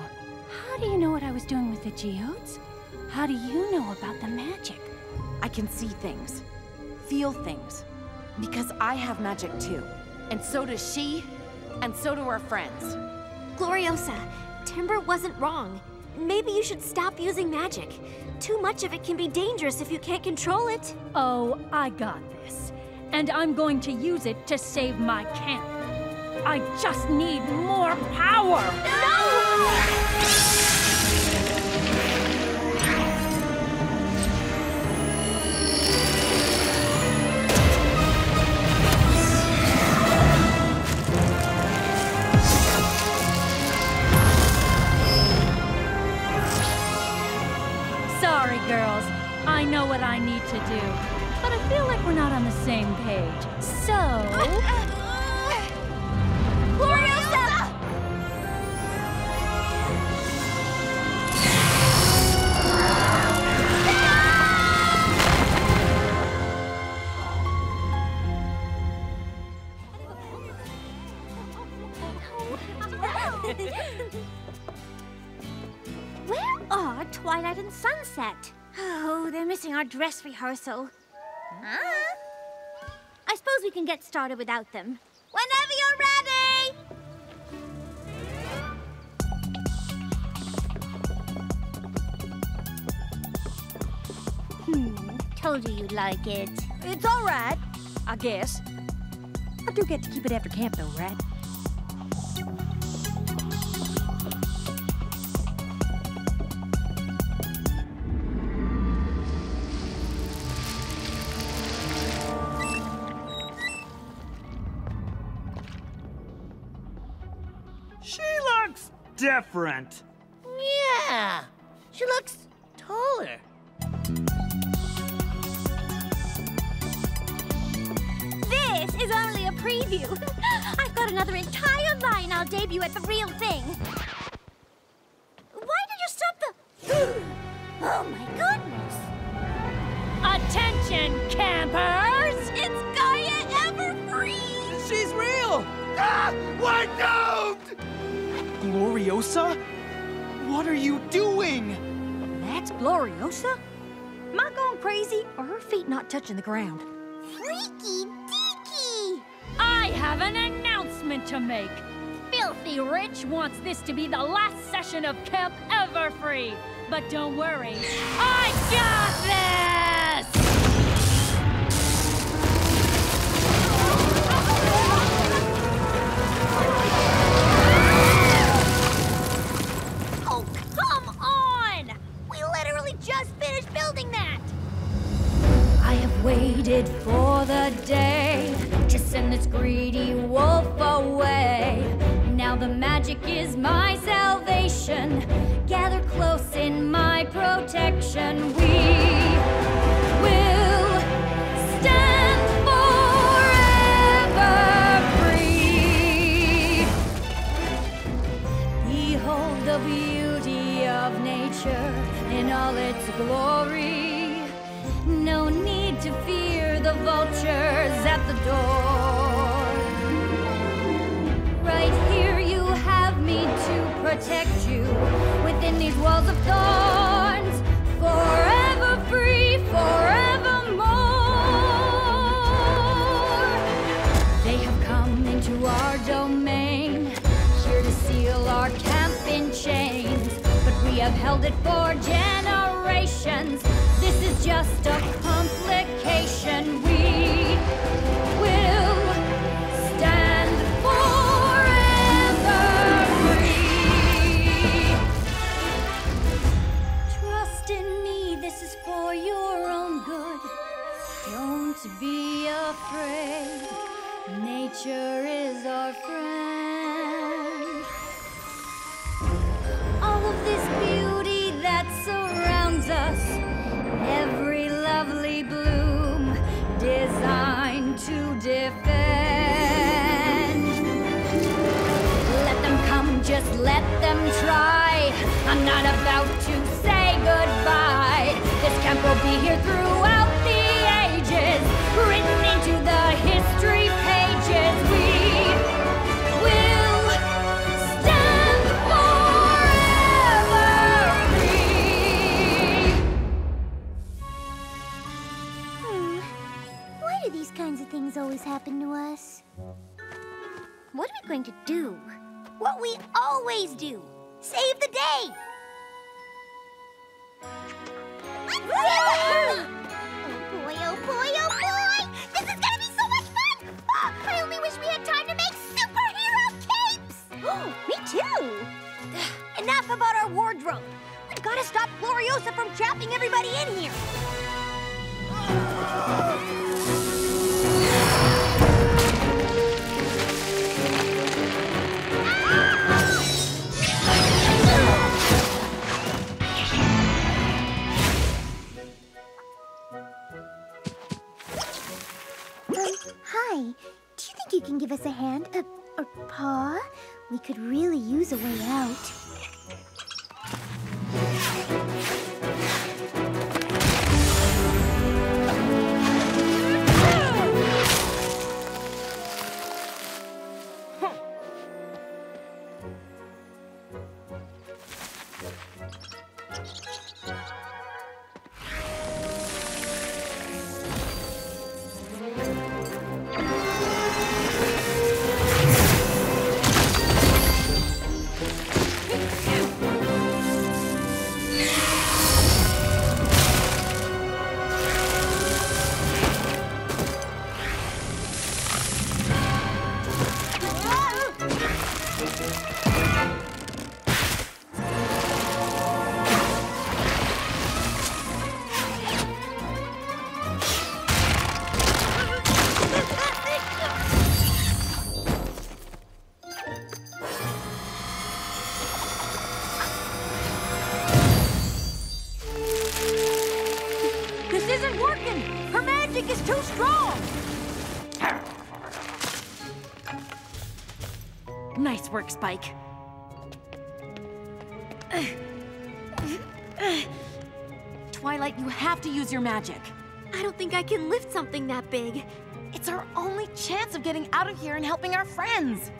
How do you know what I was doing with the geodes? How do you know about the magic? I can see things, feel things, because I have magic too. And so does she, and so do our friends. Gloriosa, Timber wasn't wrong. Maybe you should stop using magic. Too much of it can be dangerous if you can't control it. Oh, I got this. And I'm going to use it to save my camp. I just need more power! No! Sorry, girls. I know what I need to do. But I feel like we're not on the same page. So... Gloriosa! Where are Twilight and Sunset? Oh, they're missing our dress rehearsal. I suppose we can get started without them. Whenever you're ready! Told you you'd like it. It's all right, I guess. I do get to keep it after camp, though, right? She looks different. Yeah, she looks taller. This is only a preview. I've got another entire line I'll debut at the real thing. Why did you stop the... Oh my goodness. Attention, campers! It's Gaia Everfree! She's real! Ah! Why don't? Gloriosa? What are you doing? That's Gloriosa? Am I going crazy, or her feet not touching the ground? Freaky deaky! I have an announcement to make. Filthy Rich wants this to be the last session of Camp Everfree. But don't worry, I got this! Oh, come on! We literally just finished building that! I have waited for the day to send this greedy wolf away. Now the magic is my salvation. Gather close in my protection. We will stand forever free. Behold the beauty of nature in all its glory. No need to fear the vultures at the door. Right here you have me to protect you within these walls of thorns. Forever free, forevermore. They have come into our domain, here to seal our camp in chains. But we have held it for generations. This is just a complication. We will stand forever free. Trust in me, this is for your own good. Don't be afraid. Nature is our friend. All of this beauty that surrounds us, every lovely bloom designed to defend. Let them come, just let them try. I'm not about to say goodbye. This camp will be here throughout the ages, written into the history pages. We will stand forever free. Why do these kinds of things always happen to us? What are we going to do? What we always do! Save the day! Oh boy, oh boy, oh boy! This is gonna be so much fun! Oh, I only wish we had time to make superhero capes! Oh, me too! Enough about our wardrobe! We've gotta stop Gloriosa from trapping everybody in here! Hi. Do you think you can give us a hand? Or paw? We could really use a way out. Nice work, Spike. Twilight, you have to use your magic. I don't think I can lift something that big. It's our only chance of getting out of here and helping our friends.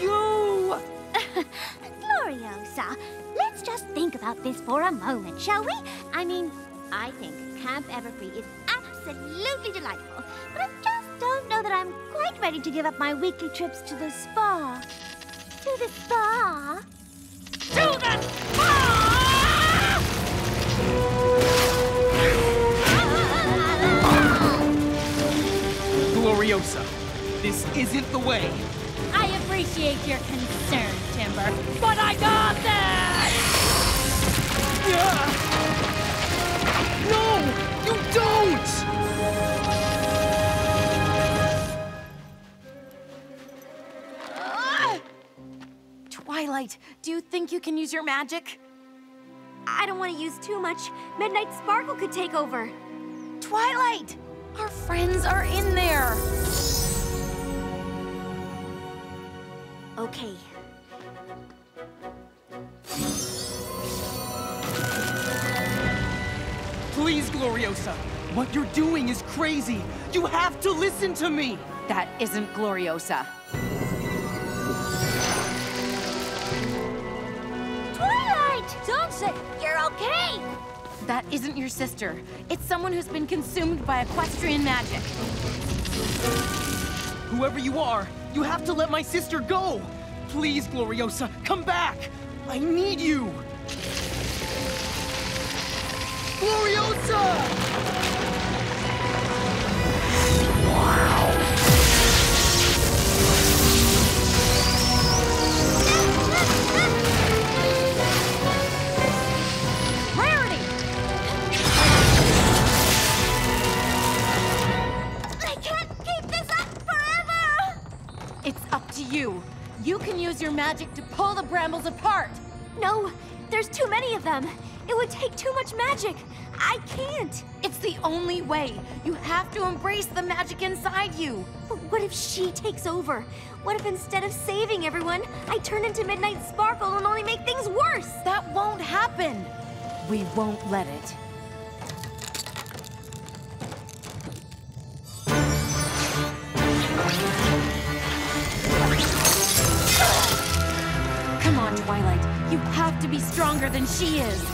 you! Gloriosa, let's just think about this for a moment, shall we? I mean, I think Camp Everfree is absolutely delightful, but I just don't know that I'm quite ready to give up my weekly trips to the spa. To the spa? To the spa! Gloriosa, this isn't the way. I appreciate your concern, Timber, but I got this! No, you don't! Twilight, do you think you can use your magic? I don't want to use too much. Midnight Sparkle could take over. Twilight! Our friends are in there! Okay. Please, Gloriosa, what you're doing is crazy. You have to listen to me. That isn't Gloriosa. Twilight! Sunset, you're okay! That isn't your sister. It's someone who's been consumed by equestrian magic. Whoever you are, you have to let my sister go. Please, Gloriosa, come back. I need you. Gloriosa! Rarity! I can't keep this up forever! It's up to you. You can use your magic to pull the brambles apart. No, there's too many of them. It would take too much magic. I can't. It's the only way. You have to embrace the magic inside you. But what if she takes over? What if instead of saving everyone, I turn into Midnight Sparkle and only make things worse? That won't happen. We won't let it. Come on, Twilight. You have to be stronger than she is.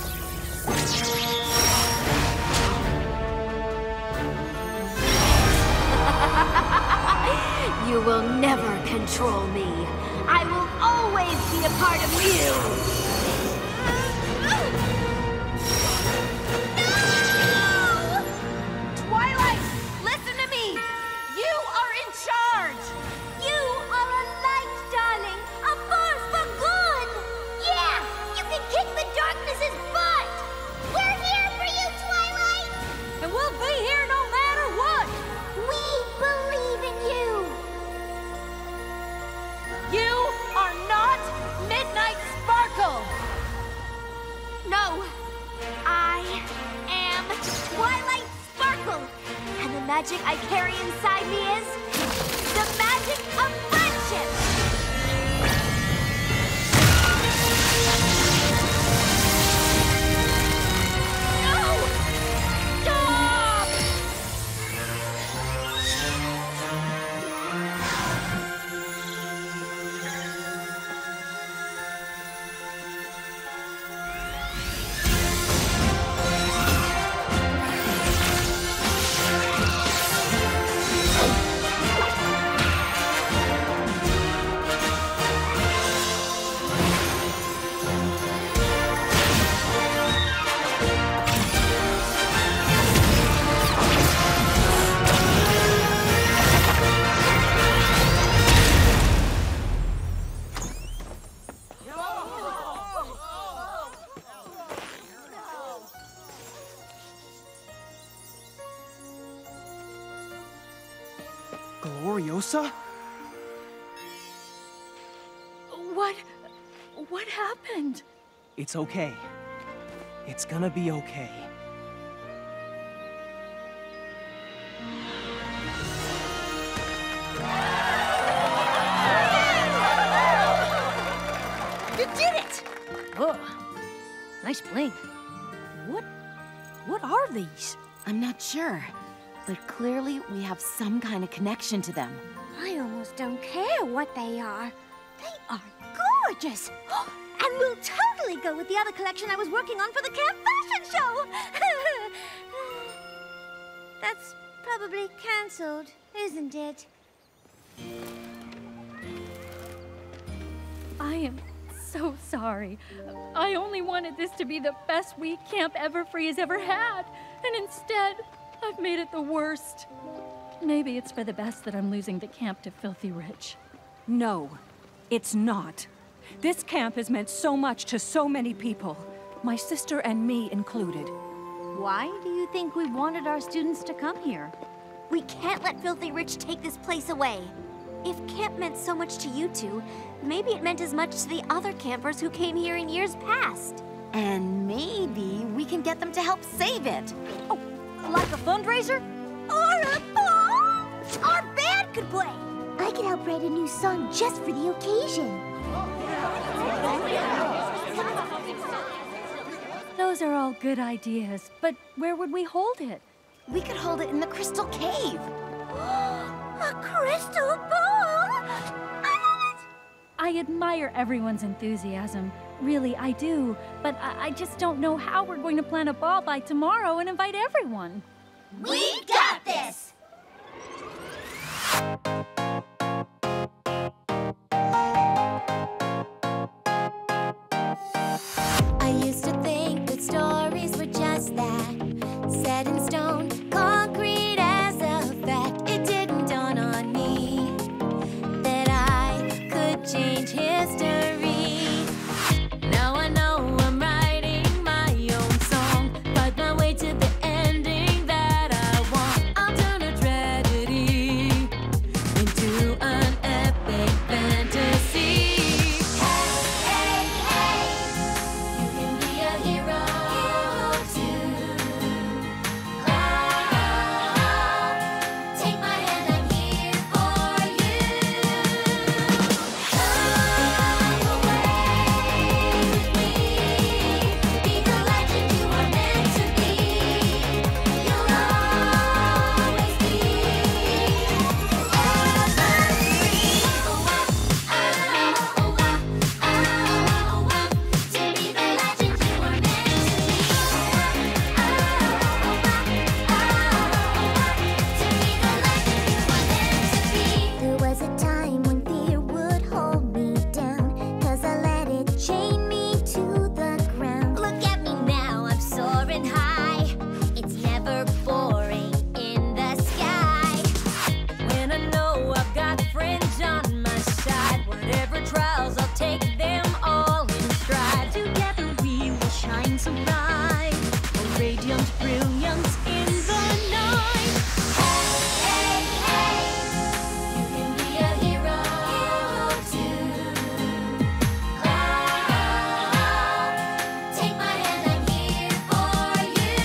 You will never control me. I will always be a part of you. No! Twilight, listen to me. You are in charge. You are a light, darling. A force for good. Yeah, you can kick the darkness's butt. We're here for you, Twilight. And we'll be here no matter what. We believe in you. You are not Midnight Sparkle. No, I am Twilight Sparkle. And the magic I carry inside me is the magic of friendship. No! Stop! Gloriosa? What happened? It's okay. It's gonna be okay. You did it! Oh, nice bling. What are these? I'm not sure, but clearly we have some kind of connection to them. I almost don't care what they are. They are gorgeous! And will totally go with the other collection I was working on for the camp fashion show! That's probably cancelled, isn't it? I am so sorry. I only wanted this to be the best week Camp Everfree has ever had, and instead, I've made it the worst. Maybe it's for the best that I'm losing the camp to Filthy Rich. No, it's not. This camp has meant so much to so many people, my sister and me included. Why do you think we wanted our students to come here? We can't let Filthy Rich take this place away. If camp meant so much to you two, maybe it meant as much to the other campers who came here in years past. And maybe we can get them to help save it. Oh, like a fundraiser? Or a ball? Our band could play! I could help write a new song just for the occasion. Those are all good ideas, but where would we hold it? We could hold it in the Crystal Cave. A crystal ball! I love it! I admire everyone's enthusiasm. Really, I do. But I just don't know how we're going to plan a ball by tomorrow and invite everyone. We got this! I used to think that stories were just that, set in stone, concrete as a fact. It didn't dawn on me that I could change history. Now I know I'm writing my own song, fight my way to the ending that I want. I'll turn a tragedy into an epic fantasy. Hey, hey, hey, you can be a hero too. Oh, take my hand, I'm here for you. Come away with me, be the legend you are meant to be. You'll always be to be the legend you are meant to be. There was a time when fear would hold me down, 'cause I let it chain me to the ground. Look at me now, I'm soaring high. It's never boring in the sky. When I know I've got friends on my side, whatever trials, I'll take them all in stride. Together we will shine so bright, a radiant brilliance in the night. Hey, hey, hey, you can be a hero too. Oh, take my hand, I'm here for you.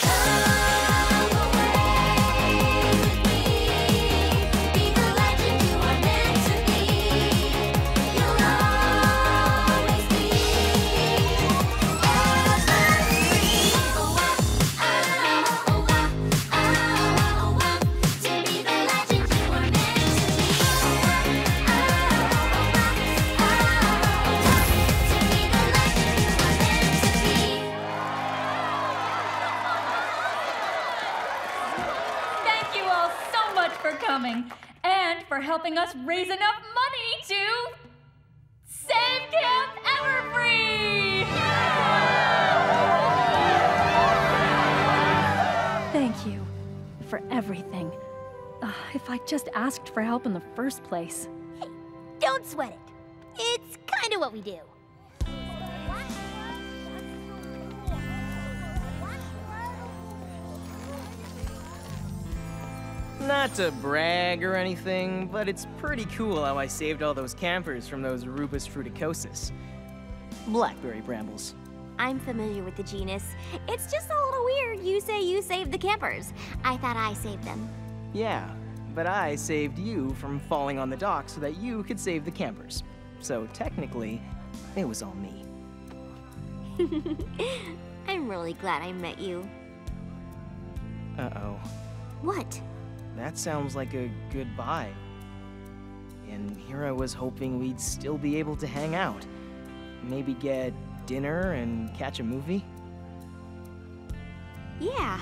Come away with me, be the legend you are meant to be. You'll always be to be the legend you are meant to Thank you all so much for coming and for helping us raise enough money to save Camp Everfree! Thank you for everything. If I just asked for help in the first place. Don't sweat it. It's kind of what we do. Not to brag or anything, but it's pretty cool how I saved all those campers from those rubus fruticosus. Blackberry brambles. I'm familiar with the genus. It's just a little weird you say you saved the campers. I thought I saved them. Yeah, but I saved you from falling on the dock so that you could save the campers. So technically, it was all me. I'm really glad I met you. Uh-oh. What? That sounds like a goodbye. and here I was hoping we'd still be able to hang out. Maybe get dinner and catch a movie? Yeah,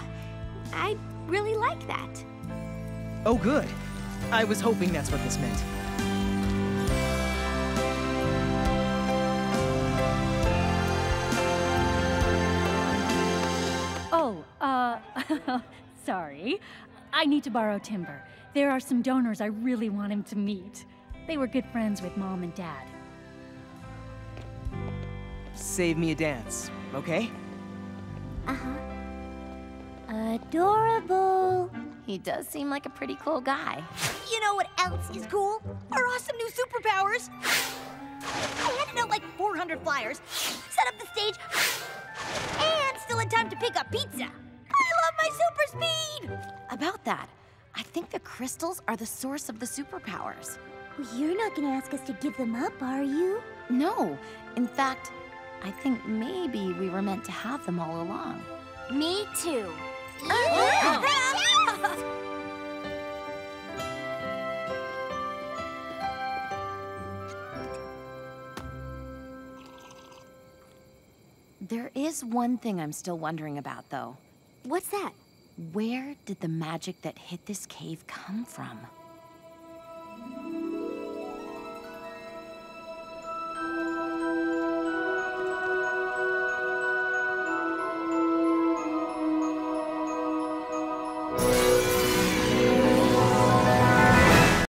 I really like that. Oh, good. I was hoping that's what this meant. Oh, sorry. I need to borrow timber. There are some donors I really want him to meet. They were good friends with Mom and Dad. Save me a dance, okay? Uh-huh. Adorable. He does seem like a pretty cool guy. You know what else is cool? Our awesome new superpowers. I handed out like 400 flyers, set up the stage, and still in time to pick up pizza. I love my super speed! About that, I think the crystals are the source of the superpowers. You're not gonna ask us to give them up, are you? No. In fact, I think maybe we were meant to have them all along. Me too. There is one thing I'm still wondering about, though. What's that? Where did the magic that hit this cave come from?